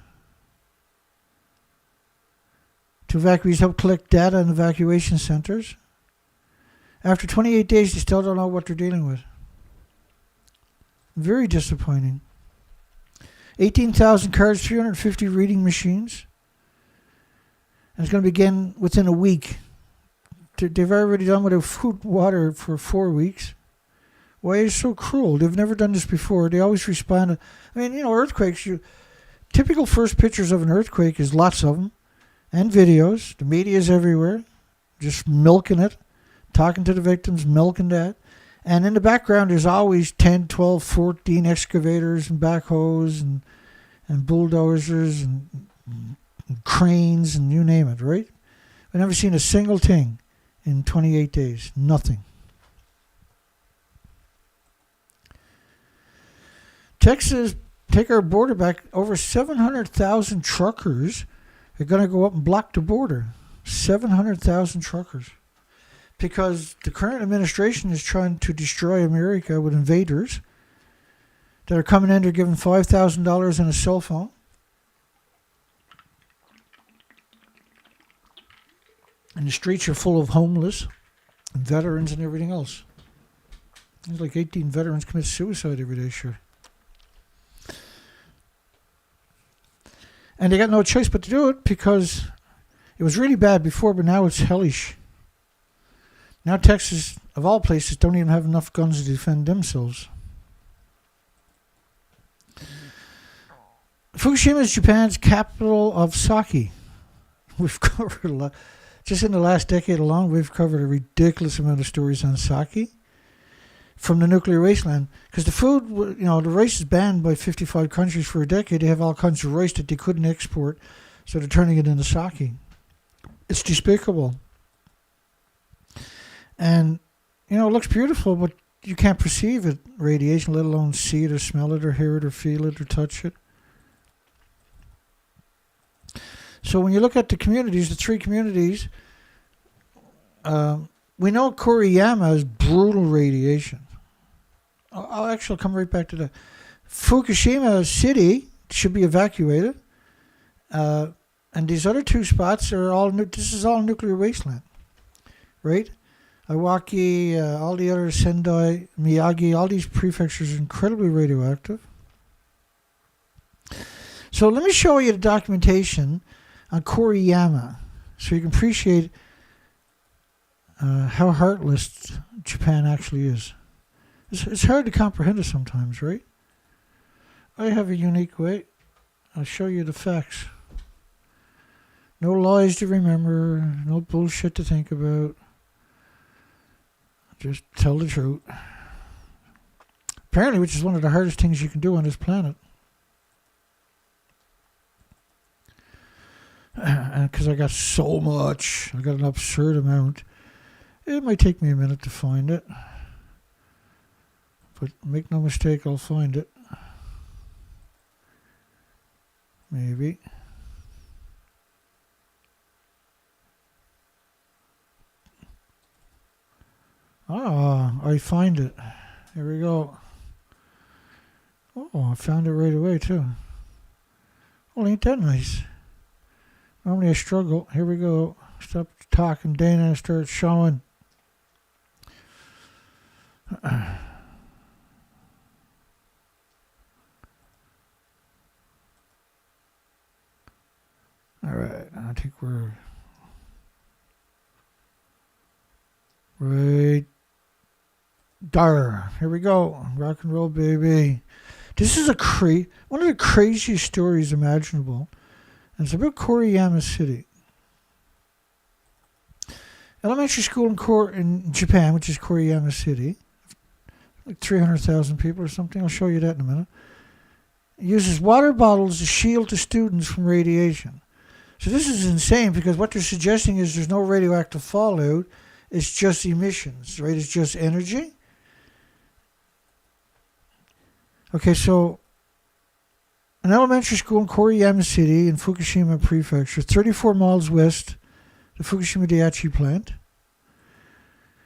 to evacuees, help collect data in evacuation centers. After 28 days, they still don't know what they're dealing with. Very disappointing. 18,000 cards, 350 reading machines. And it's going to begin within a week. They've already done without food, water for 4 weeks. Why is it so cruel? They've never done this before. They always respond. Earthquakes, typical first pictures of an earthquake is lots of them. And videos. The media is everywhere. Just milking it. Talking to the victims, milking that. And in the background, there's always 10, 12, 14 excavators and backhoes and bulldozers and cranes and you name it, right? I've never seen a single thing in 28 days. Nothing. Texas, take our border back. Over 700,000 truckers are going to go up and block the border. 700,000 truckers. Because the current administration is trying to destroy America with invaders that are coming in. They're giving $5,000 and a cell phone. And the streets are full of homeless and veterans and everything else. There's like 18 veterans commit suicide every day, sure. And they got no choice but to do it because it was really bad before, but now it's hellish. Now Texas, of all places, don't even have enough guns to defend themselves. Fukushima is Japan's capital of sake. We've covered a lot. Just in the last decade alone, we've covered a ridiculous amount of stories on sake from the nuclear wasteland. Because the food, the rice is banned by 55 countries for a decade. They have all kinds of rice that they couldn't export, so they're turning it into sake. It's despicable. And, it looks beautiful, but you can't perceive it, radiation, let alone see it or smell it or hear it or feel it or touch it. So when you look at the communities, the three communities, we know Koriyama is brutal radiation. I'll come right back to that. Fukushima City should be evacuated. And these other two spots are this is all nuclear wasteland, right? Iwaki, all the other Sendai, Miyagi, all these prefectures are incredibly radioactive. So let me show you the documentation on Koriyama so you can appreciate how heartless Japan actually is. It's hard to comprehend it sometimes, right? I have a unique way. I'll show you the facts. No lies to remember, no bullshit to think about. Just tell the truth. Apparently, which is one of the hardest things you can do on this planet. Because I got so much. I got an absurd amount. It might take me a minute to find it. But make no mistake, I'll find it. Maybe. I find it. Here we go. Oh, I found it right away, too. Well, ain't that nice? Normally I struggle. Here we go. Stop talking, Dana, and start showing. All right, I think we're right there. Here we go. Rock and roll, baby. This is one of the craziest stories imaginable. And it's about Koriyama City. Elementary school in Japan, which is Koriyama City, like 300,000 people or something. I'll show you that in a minute. It uses water bottles to shield the students from radiation. So this is insane because what they're suggesting is there's no radioactive fallout. It's just emissions, right? It's just energy. Okay, so an elementary school in Koriyama City in Fukushima Prefecture, 34 miles west of the Fukushima Daiichi plant,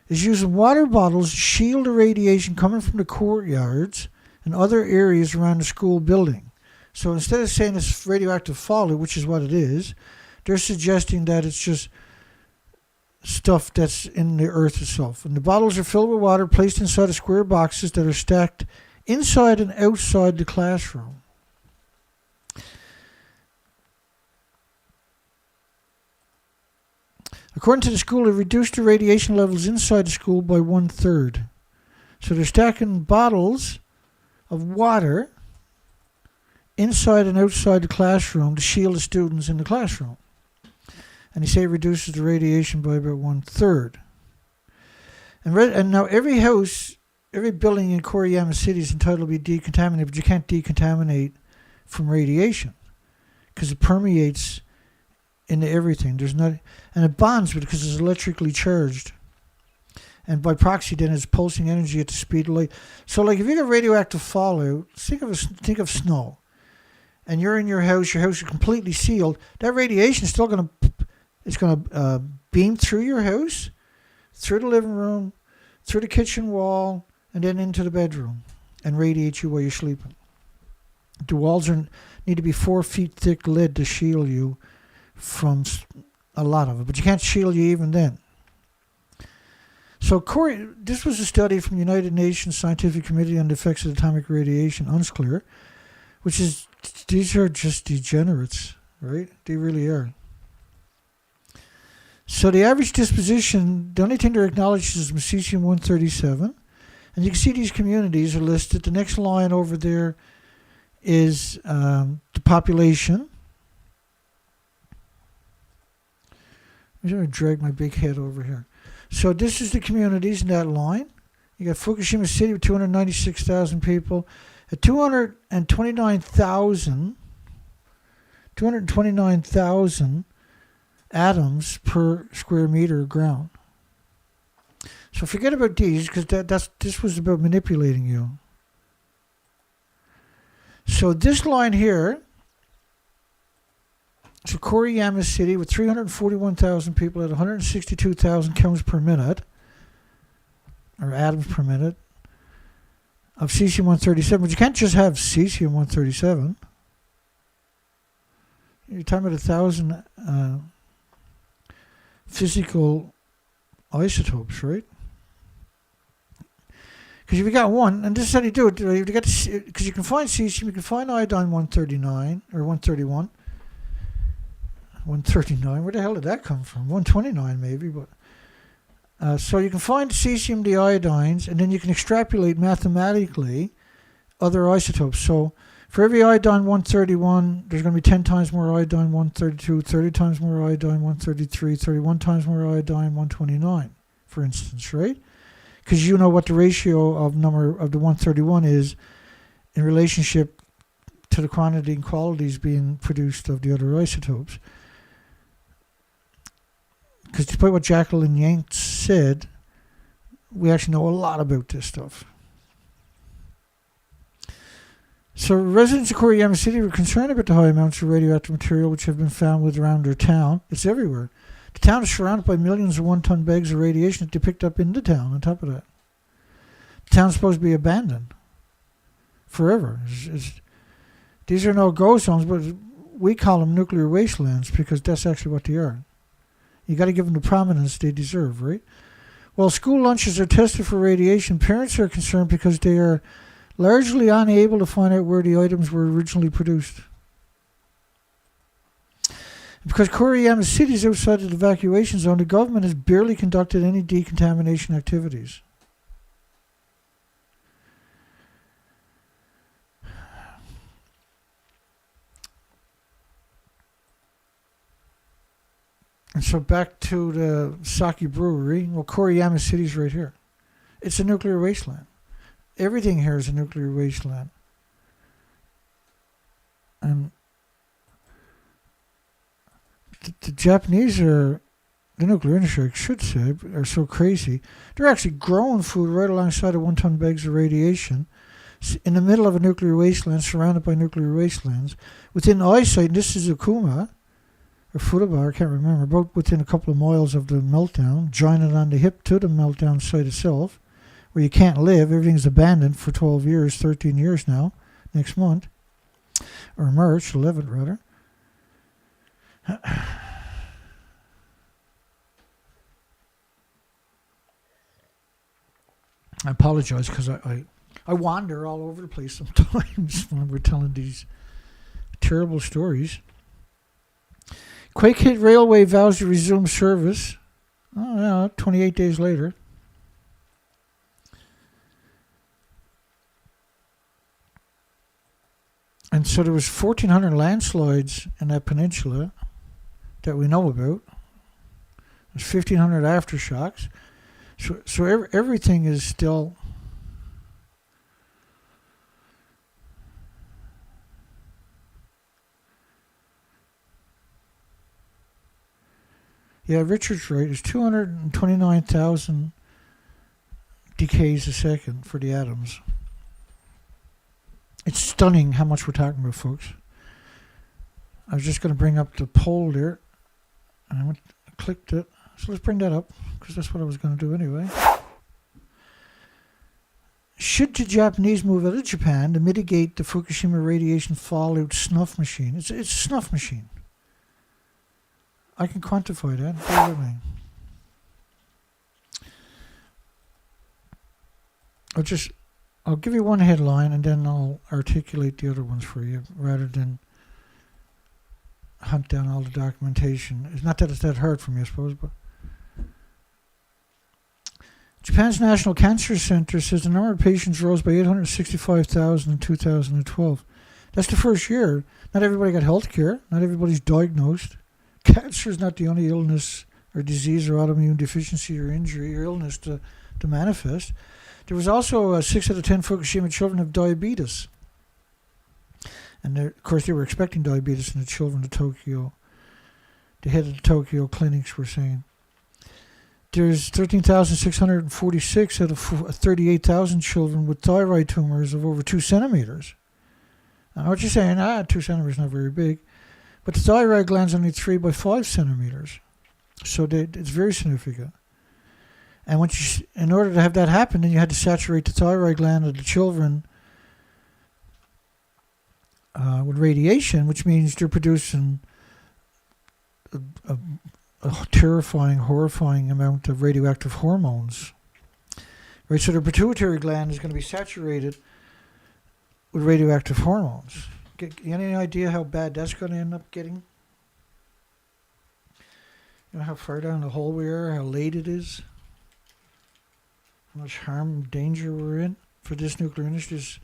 is using water bottles to shield the radiation coming from the courtyards and other areas around the school building. So instead of saying it's radioactive fallout, which is what it is, they're suggesting that it's just stuff that's in the earth itself. And the bottles are filled with water placed inside of square boxes that are stacked inside and outside the classroom. According to the school, it reduced the radiation levels inside the school by 1/3. So they're stacking bottles of water inside and outside the classroom to shield the students in the classroom. And they say it reduces the radiation by about 1/3. And now every house, every building in Koriyama City is entitled to be decontaminated, but you can't decontaminate from radiation because it permeates into everything. And it bonds because it's electrically charged. And by proxy, then it's pulsing energy at the speed of light. So, like, if you get radioactive fallout, think of snow, and you're in your house is completely sealed. That radiation is still going to beam through your house, through the living room, through the kitchen wall, and then into the bedroom, and radiate you while you're sleeping. The walls need to be 4 feet thick lead to shield you from a lot of it, but you can't shield you even then. So this was a study from the United Nations Scientific Committee on the Effects of Atomic Radiation, UNSCLEAR, which is, these are just degenerates, right? They really are. So the average disposition, the only thing they're acknowledged is cesium-137, and you can see these communities are listed. The next line over there is the population. I'm going to drag my big head over here. So this is the communities in that line. You got Fukushima City with 296,000 people. At 229,000 atoms per square meter of ground. So forget about these, because this was about manipulating you. So this line here, so Koriyama City with 341,000 people at 162,000 counts per minute, or atoms per minute, of cesium-137. But you can't just have cesium-137. You're talking about 1,000 physical isotopes, right? Because if you got one, and this is how you do it, because you can find cesium, you can find iodine-139, or 131. 139, where the hell did that come from? 129 maybe, but... so you can find cesium iodines, and then you can extrapolate mathematically other isotopes. So for every iodine-131, there's going to be 10 times more iodine-132, 30 times more iodine-133, 31 times more iodine-129, for instance, right? Because you know what the ratio of number of the 131 is in relationship to the quantity and qualities being produced of the other isotopes. Because despite what Jacqueline Yates said, we actually know a lot about this stuff. So residents of Koriyama City were concerned about the high amounts of radioactive material which have been found around their town. It's everywhere. The town is surrounded by millions of one-ton bags of radiation that they picked up in the town on top of that. The town's supposed to be abandoned forever. These are no go zones, but we call them nuclear wastelands because that's actually what they are. You got to give them the prominence they deserve, right? While school lunches are tested for radiation, parents are concerned because they are largely unable to find out where the items were originally produced. Because Koriyama City is outside the evacuation zone, the government has barely conducted any decontamination activities. And so back to the sake brewery. Well, Koriyama City's right here. It's a nuclear wasteland. Everything here is a nuclear wasteland. And the Japanese are, the nuclear industry, I should say, are so crazy. They're actually growing food right alongside of one-ton bags of radiation in the middle of a nuclear wasteland, surrounded by nuclear wastelands. Within eyesight, and this is Okuma, or Futaba, I can't remember, both within a couple of miles of the meltdown, joining on the hip to the meltdown site itself, where you can't live. Everything's abandoned for 12 years, 13 years now, next month, or March 11th, rather. I apologize because I wander all over the place sometimes when we're telling these terrible stories. Quake-hit railway vows to resume service. Oh, yeah, 28 days later. And so there was 1,400 landslides in that peninsula that we know about. There's 1,500 aftershocks. So everything is still... Yeah, Richard's right. It's 229,000 decays a second for the atoms. It's stunning how much we're talking about, folks. I was just going to bring up the poll there. And I clicked it. So let's bring that up, because that's what I was going to do anyway. Should the Japanese move out of Japan to mitigate the Fukushima radiation fallout snuff machine? It's a snuff machine. I can quantify that. Bear with me. I'll give you one headline and then I'll articulate the other ones for you rather than hunt down all the documentation. It's not that it's that hard for me, I suppose, but Japan's National Cancer Center says the number of patients rose by 865,000 in 2012. That's the first year. Not everybody got health care. Not everybody's diagnosed. Cancer is not the only illness or disease or autoimmune deficiency or injury or illness to manifest. There was also 6 out of 10 Fukushima children have diabetes. And of course, they were expecting diabetes in the children of Tokyo. The head of the Tokyo clinics were saying. There's 13,646 out of 38,000 children with thyroid tumors of over 2 centimeters. I know what you're saying, 2 centimeters is not very big. But the thyroid gland's only 3 by 5 centimeters. So it's very significant. And in order to have that happen, then you had to saturate the thyroid gland of the children with radiation, which means they're producing a terrifying, horrifying amount of radioactive hormones. Right, so the pituitary gland is going to be saturated with radioactive hormones. Any idea how bad that's going to end up getting? You know how far down the hole we are, how late it is, how much harm and danger we're in for this nuclear industry. This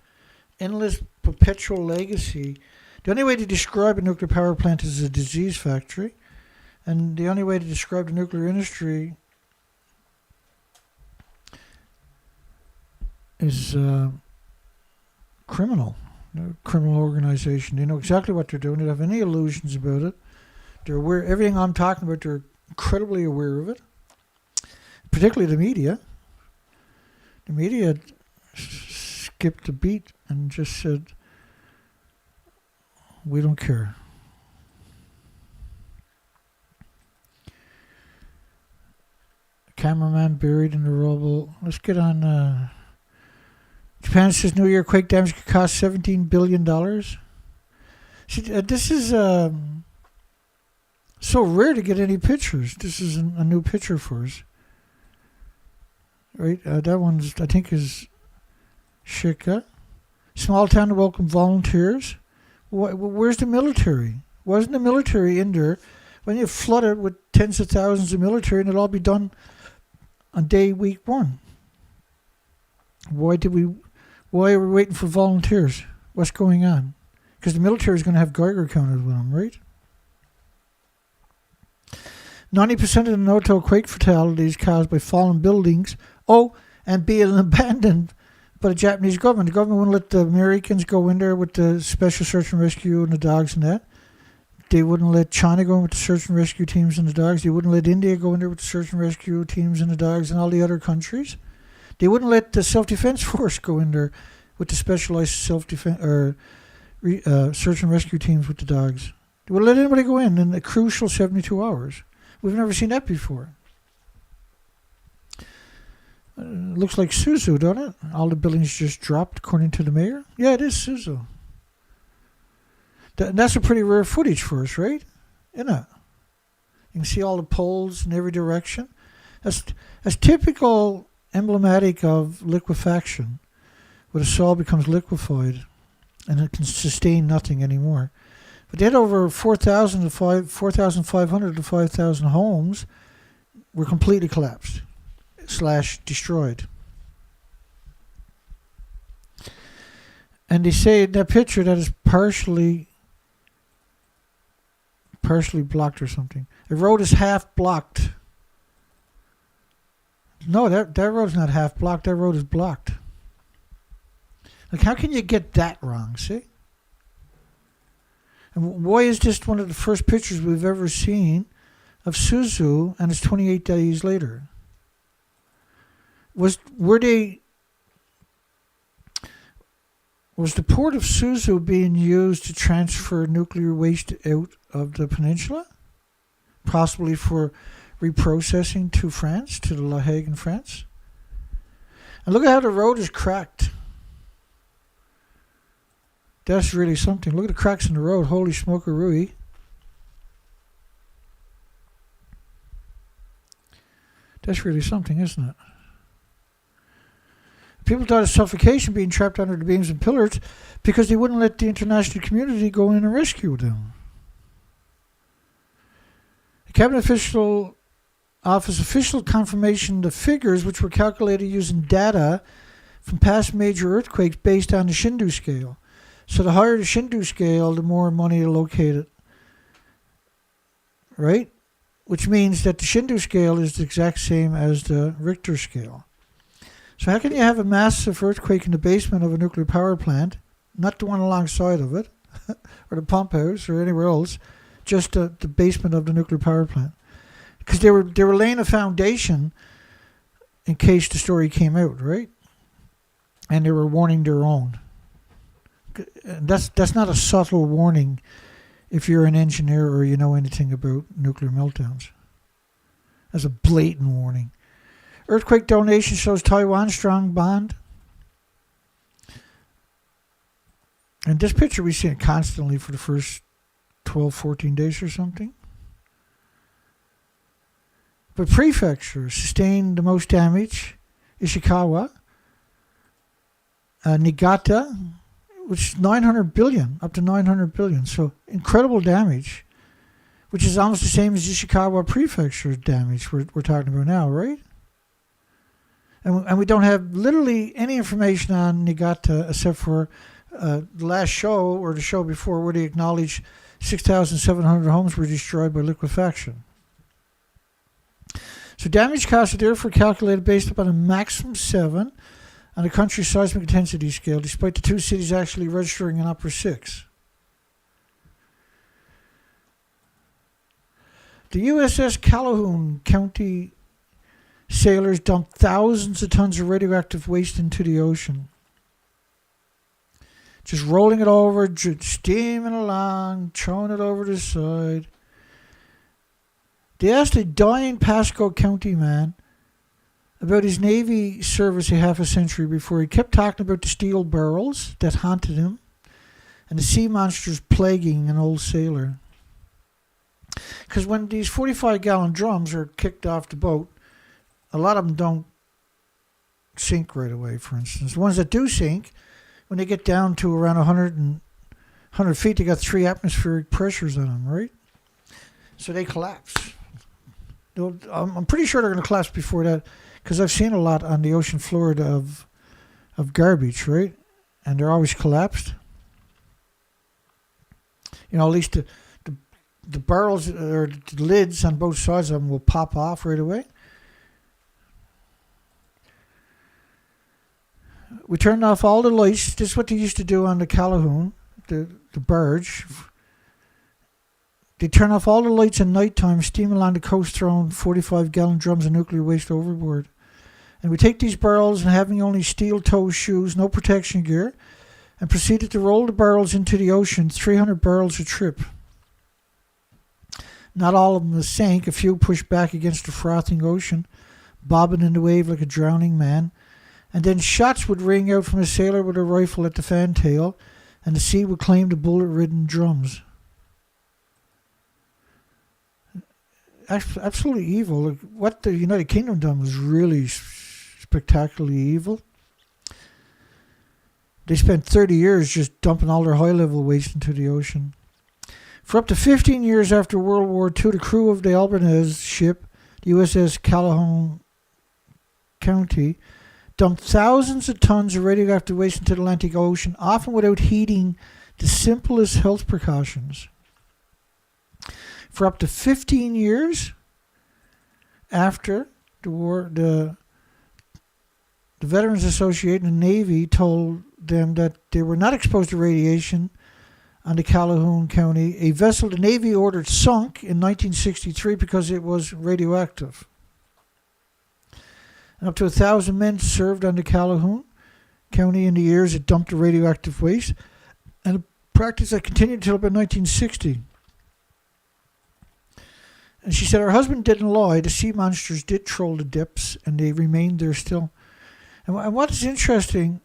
endless, perpetual legacy. The only way to describe a nuclear power plant is a disease factory. And the only way to describe the nuclear industry is criminal. Criminal organization. They know exactly what they're doing. They don't have any illusions about it. They're aware. Everything I'm talking about, they're incredibly aware of it. Particularly the media. The media skipped a beat and just said, we don't care. Cameraman buried in the rubble. Let's get on. Japan says New Year quake damage could cost $17 billion. See, this is so rare to get any pictures. This is a new picture for us. Right? That one's, I think, is Shika. Small town to welcome volunteers. Where's the military? Wasn't the military in there? When you flood it with tens of thousands of military, and it'll all be done on week 1. Why are we waiting for volunteers? What's going on? Because the military is going to have Geiger counters with them, right? 90% of the Noto quake fatalities caused by fallen buildings. And being abandoned by the Japanese government. The government wouldn't let the Americans go in there with the special search and rescue and the dogs and that. They wouldn't let China go in with the search and rescue teams and the dogs. They wouldn't let India go in there with the search and rescue teams and the dogs and all the other countries. They wouldn't let the self-defense force go in there with the specialized self-defense or search and rescue teams with the dogs. They wouldn't let anybody go in a crucial 72 hours. We've never seen that before. Looks like SUZU, don't it? All the buildings just dropped, according to the mayor. Yeah, it is SUZU. That's a pretty rare footage for us, right? Isn't it? You can see all the poles in every direction. That's typical, emblematic of liquefaction, where the soil becomes liquefied and it can sustain nothing anymore. But they had over 4,500 to 5,000 homes were completely collapsed / destroyed. And they say in that picture that is partially blocked or something. The road is half blocked. No, that road's not half blocked. That road is blocked. Like, how can you get that wrong, see? And why is this one of the first pictures we've ever seen of SUZU, and it's 28 days later? Was the port of SUZU being used to transfer nuclear waste out of the peninsula? Possibly for reprocessing to France, to the La Hague in France? And look at how the road is cracked. That's really something. Look at the cracks in the road. Holy smokerooey. That's really something, isn't it? People died of suffocation being trapped under the beams and pillars because they wouldn't let the international community go in and rescue them. The Cabinet Office official confirmation the figures, which were calculated using data from past major earthquakes based on the Shindu scale. So the higher the Shindu scale, the more money to locate it. Right? Which means that the Shindu scale is the exact same as the Richter scale. So how can you have a massive earthquake in the basement of a nuclear power plant, not the one alongside of it, or the pump house, or anywhere else, just the basement of the nuclear power plant? Because they were laying a foundation in case the story came out, right? And they were warning their own. That's not a subtle warning if you're an engineer or you know anything about nuclear meltdowns. That's a blatant warning. Earthquake donation shows Taiwan strong bond. And this picture we've seen it constantly for the first 12, 14 days or something. But prefectures sustained the most damage. Ishikawa, Niigata, which is 900 billion, up to 900 billion. So incredible damage, which is almost the same as Ishikawa prefecture damage we're talking about now, right? And we don't have literally any information on Niigata except for the last show or the show before where they acknowledged 6,700 homes were destroyed by liquefaction. So damage costs are therefore calculated based upon a maximum 7 on the country's seismic intensity scale, despite the two cities actually registering an upper 6. The USS Calhoun County sailors dumped thousands of tons of radioactive waste into the ocean. Just rolling it over, steaming along, throwing it over the side. They asked a dying Pasco County man about his Navy service a half a century before. He kept talking about the steel barrels that haunted him and the sea monsters plaguing an old sailor. Because when these 45-gallon drums are kicked off the boat, a lot of them don't sink right away, for instance. The ones that do sink, when they get down to around 100 feet, they got 3 atmospheric pressures on them, right? So they collapse. I'm pretty sure they're going to collapse before that, because I've seen a lot on the ocean floor of garbage, right? And they're always collapsed. You know, at least the barrels or the lids on both sides of them will pop off right away. We turned off all the lights. This is what they used to do on the Calhoun, the barge. They turn off all the lights at nighttime, steam along the coast, throwing 45-gallon drums of nuclear waste overboard. And we take these barrels and having only steel-toe shoes, no protection gear, and proceeded to roll the barrels into the ocean, 300 barrels a trip. Not all of them sank. A few pushed back against the frothing ocean, bobbing in the wave like a drowning man. And then shots would ring out from a sailor with a rifle at the fantail, and the sea would claim the bullet-ridden drums. Absolutely evil. What the United Kingdom done was really spectacularly evil. They spent 30 years just dumping all their high-level waste into the ocean. For up to 15 years after World War II, the crew of the Albanese ship, the USS Calhoun County, dumped thousands of tons of radioactive waste into the Atlantic Ocean, often without heeding the simplest health precautions. For up to 15 years after the war, the Veterans Association and Navy told them that they were not exposed to radiation on the Calhoun County. A vessel the Navy ordered sunk in 1963 because it was radioactive. And up to 1,000 men served on the Calhoun County in the years it dumped the radioactive waste, and a practice that continued until about 1960. And she said her husband didn't lie. The sea monsters did troll the depths, and they remained there still. And what is interesting,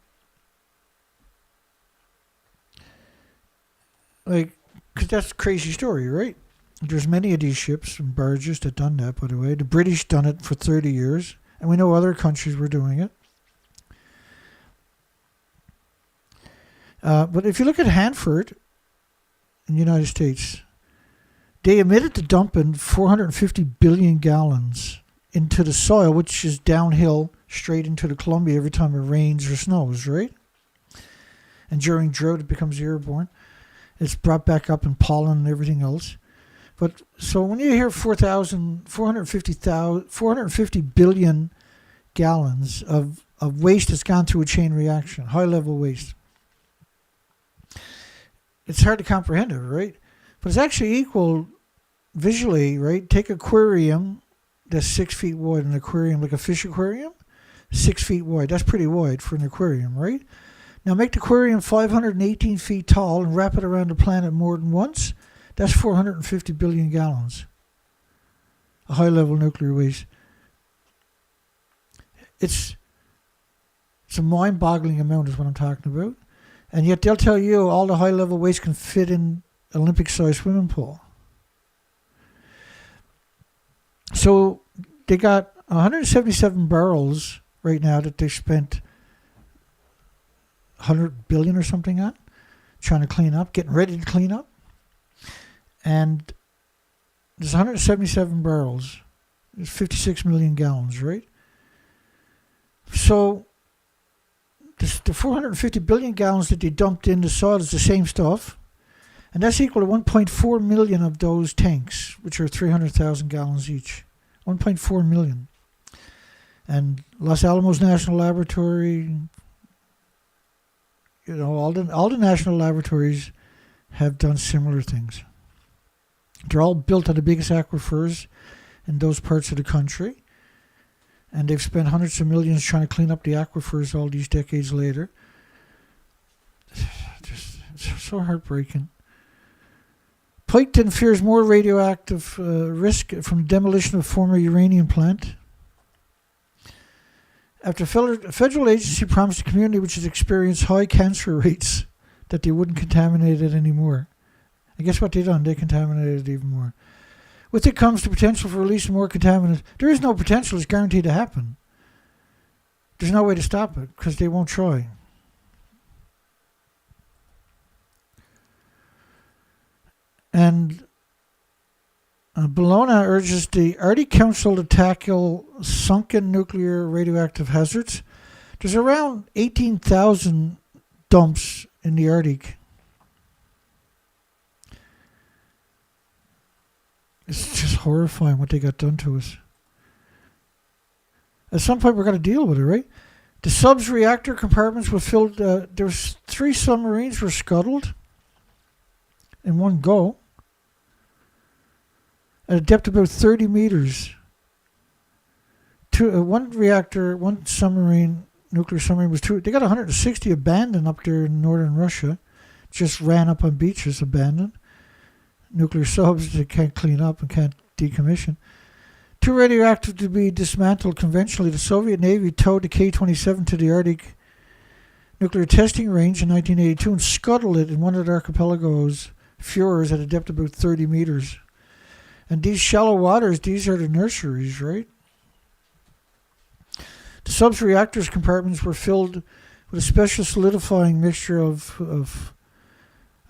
like, because that's a crazy story, right? There's many of these ships and barges that done that, by the way. The British done it for 30 years, and we know other countries were doing it. But if you look at Hanford in the United States, they admitted to dumping 450 billion gallons into the soil, which is downhill straight into the Columbia every time it rains or snows, right? and during drought it becomes airborne. It's brought back up in pollen and everything else. But so when you hear 450 billion gallons of waste that's gone through a chain reaction, high-level waste, it's hard to comprehend it, right? But it's actually equal visually, right? Take an aquarium that's 6 feet wide, an aquarium like a fish aquarium, 6 feet wide. That's pretty wide for an aquarium, right? Now make the aquarium 518 feet tall and wrap it around the planet more than once. That's 450 billion gallons of high-level nuclear waste. It's a mind-boggling amount is what I'm talking about. And yet they'll tell you all the high-level waste can fit in an Olympic-sized swimming pool. So they got 177 barrels right now that they spent 100 billion or something on, trying to clean up, getting ready to clean up. And there's 177 barrels. There's 56 million gallons, right? So the 450 billion gallons that they dumped in the soil is the same stuff. And that's equal to 1.4 million of those tanks, which are 300,000 gallons each. 1.4 million. And Los Alamos National Laboratory, all the national laboratories have done similar things. They're all built on the biggest aquifers in those parts of the country. And they've spent hundreds of millions trying to clean up the aquifers all these decades later. It's so heartbreaking. Piketon fears more radioactive risk from the demolition of a former uranium plant. After a federal agency promised the community, which has experienced high cancer rates, that they wouldn't contaminate it anymore. And guess what they done? They contaminated it even more. With it comes the potential for releasing more contaminants. There is no potential. It's guaranteed to happen. There's no way to stop it because they won't try. And Bologna urges the Arctic Council to tackle sunken nuclear radioactive hazards. There's around 18,000 dumps in the Arctic. It's just horrifying what they got done to us. At some point, we're going to deal with it, right? The sub's reactor compartments were filled. There was 3 submarines were scuttled in one go at a depth of about 30 meters. One submarine, nuclear submarine, was They got 160 abandoned up there in northern Russia. Just ran up on beaches, abandoned. Nuclear subs that can't clean up and can't decommission. Too radioactive to be dismantled conventionally, the Soviet Navy towed the K-27 to the Arctic nuclear testing range in 1982 and scuttled it in one of the archipelago's fjords at a depth of about 30 meters. And these shallow waters, these are the nurseries, right? The sub's reactors compartments were filled with a special solidifying mixture of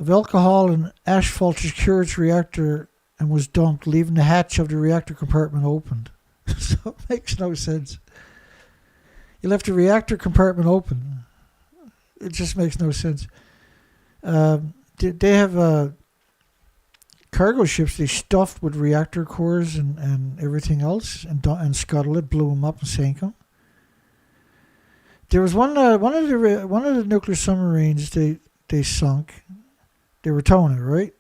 alcohol and asphalt to secure its reactor and was dumped, leaving the hatch of the reactor compartment opened. So it makes no sense. You left the reactor compartment open. It just makes no sense. They have cargo ships they stuffed with reactor cores and everything else and scuttled it, blew them up and sank them. There was one of the nuclear submarines they sunk. They were towing it, right?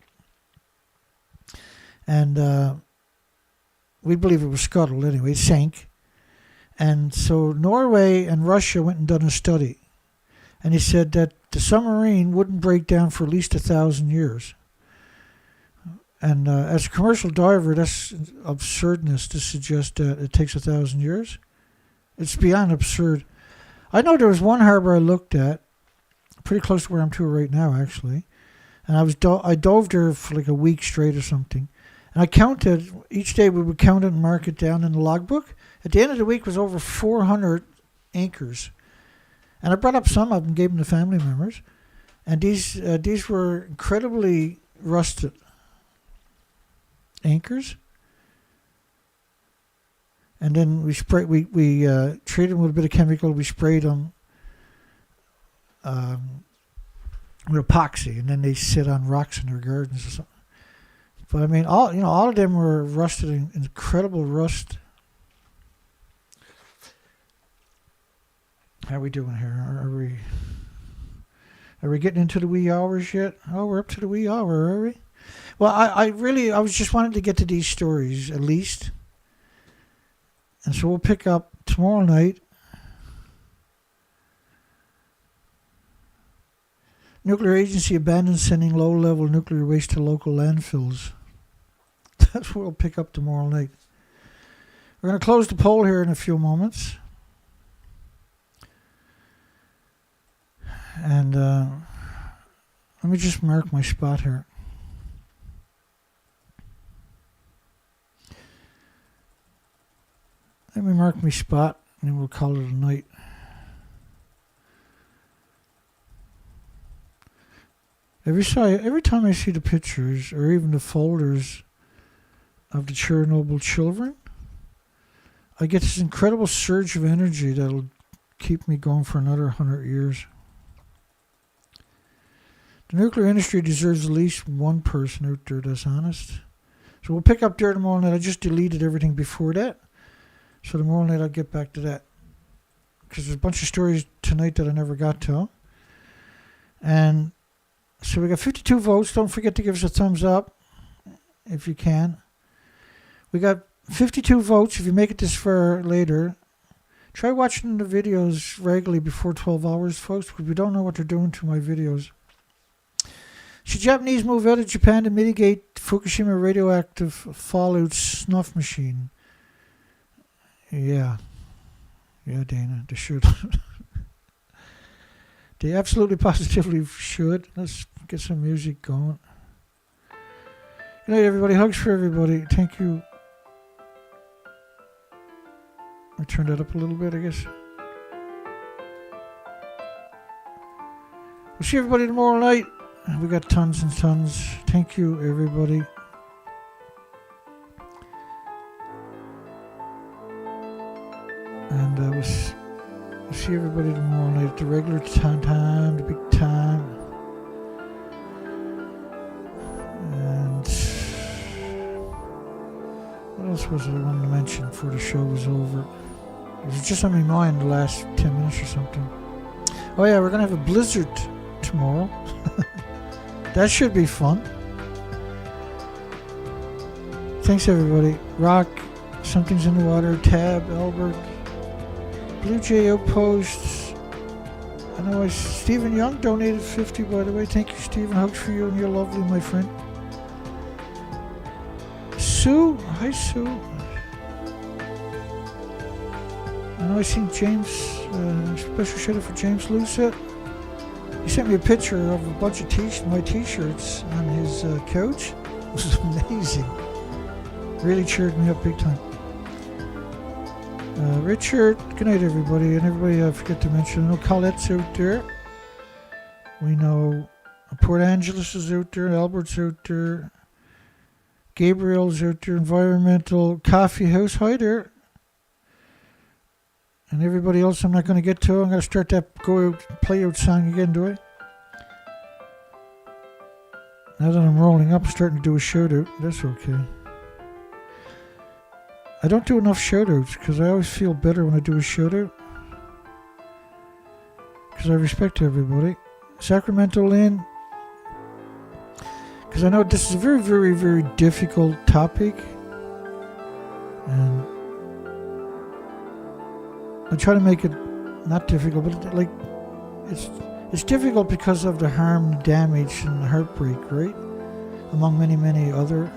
And we believe it was scuttled anyway. It sank. And so Norway and Russia went and done a study. And he said that the submarine wouldn't break down for at least 1,000 years. And as a commercial diver, that's absurdness to suggest that it takes 1,000 years. It's beyond absurd. I know there was one harbor I looked at, pretty close to where I'm to right now, actually. And I dove there for like a week straight or something. And I counted, each day we would count it and mark it down in the logbook. At the end of the week was over 400 anchors. And I brought up some of them, gave them to family members. And these were incredibly rusted anchors. And then we treated them with a bit of chemical. We sprayed them with epoxy, and then they sit on rocks in their gardens or something. But I mean, all of them were rusted in incredible rust. How are we doing here? Are we getting into the wee hours yet? Oh, we're up to the wee hour, are we? Well, I was just wanting to get to these stories at least. And so we'll pick up tomorrow night. Nuclear agency abandons sending low-level nuclear waste to local landfills. That's what we'll pick up tomorrow night. We're going to close the poll here in a few moments. And let me just mark my spot here. Let me mark my spot, and then we'll call it a night. Every time I see the pictures, or even the folders of the Chernobyl children, I get this incredible surge of energy that'll keep me going for another 100 years. The nuclear industry deserves at least one person out there that's honest. So we'll pick up there tomorrow night. I just deleted everything before that. So tomorrow night I'll get back to that. Because there's a bunch of stories tonight that I never got to. And so we got 52 votes. Don't forget to give us a thumbs up if you can. We got 52 votes. If you make it this far later, try watching the videos regularly before 12 hours, folks, because we don't know what they're doing to my videos. Should Japanese move out of Japan to mitigate Fukushima radioactive fallout snuff machine? Yeah. Yeah, Dana, they should. They absolutely positively should. Let's get some music going. Good night, everybody. Hugs for everybody. Thank you. I turned that up a little bit, I guess. We'll see everybody tomorrow night. We got tons and tons. Thank you, everybody. And we'll see everybody tomorrow night at the regular time, the big time. And what else was it I wanted to mention before the show was over? It was just on my mind the last 10 minutes or something. Oh yeah, we're going to have a blizzard tomorrow. That should be fun. Thanks, everybody. Rock, Something's in the Water, Tab, Albert, Blue Jay Outposts. I know Stephen Young donated 50, by the way. Thank you, Stephen. Hugs for you, and you're lovely, my friend. Sue. Hi, Sue. I know I seen James, special shout out for James Lucet. He sent me a picture of a bunch of my t-shirts on his couch. It was amazing. Really cheered me up big time. Richard, good night, everybody. And everybody, I forget to mention, I know Colette's out there. We know Port Angeles is out there. Albert's out there. Gabriel's out there. Environmental Coffee House. Hi there. And everybody else I'm not going to get to. I'm going to start that go out, play out song again, do I? Now that I'm rolling up, I'm starting to do a shout out. That's okay. I don't do enough shout outs because I always feel better when I do a shout out. Because I respect everybody. Sacramento Lynn. Because I know this is a very, very, very difficult topic. And I try to make it not difficult, but like it's difficult because of the harm, damage, and heartbreak, right? Among many, many other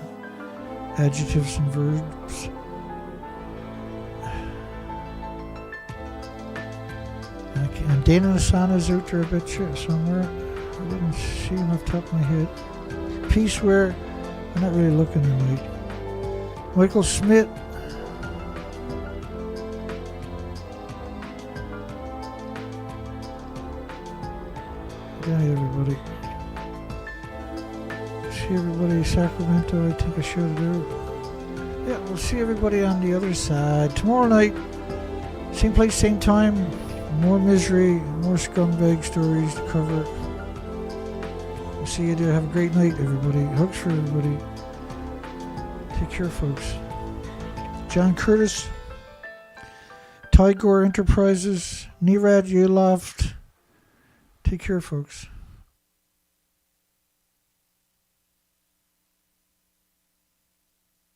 adjectives and verbs. And Dana Asana's out there, I bet you, somewhere. I didn't see him off the top of my head. Peaceware, I'm not really looking tonight. Michael Smith. Good night, everybody. See everybody in Sacramento. I think I showed it out. Yeah, we'll see everybody on the other side. Tomorrow night, same place, same time. More misery, more scumbag stories to cover. See you there. Have a great night, everybody. Hugs for everybody. Take care, folks. John Curtis, Tigor Enterprises, Nirad Yaloft. Take care, folks.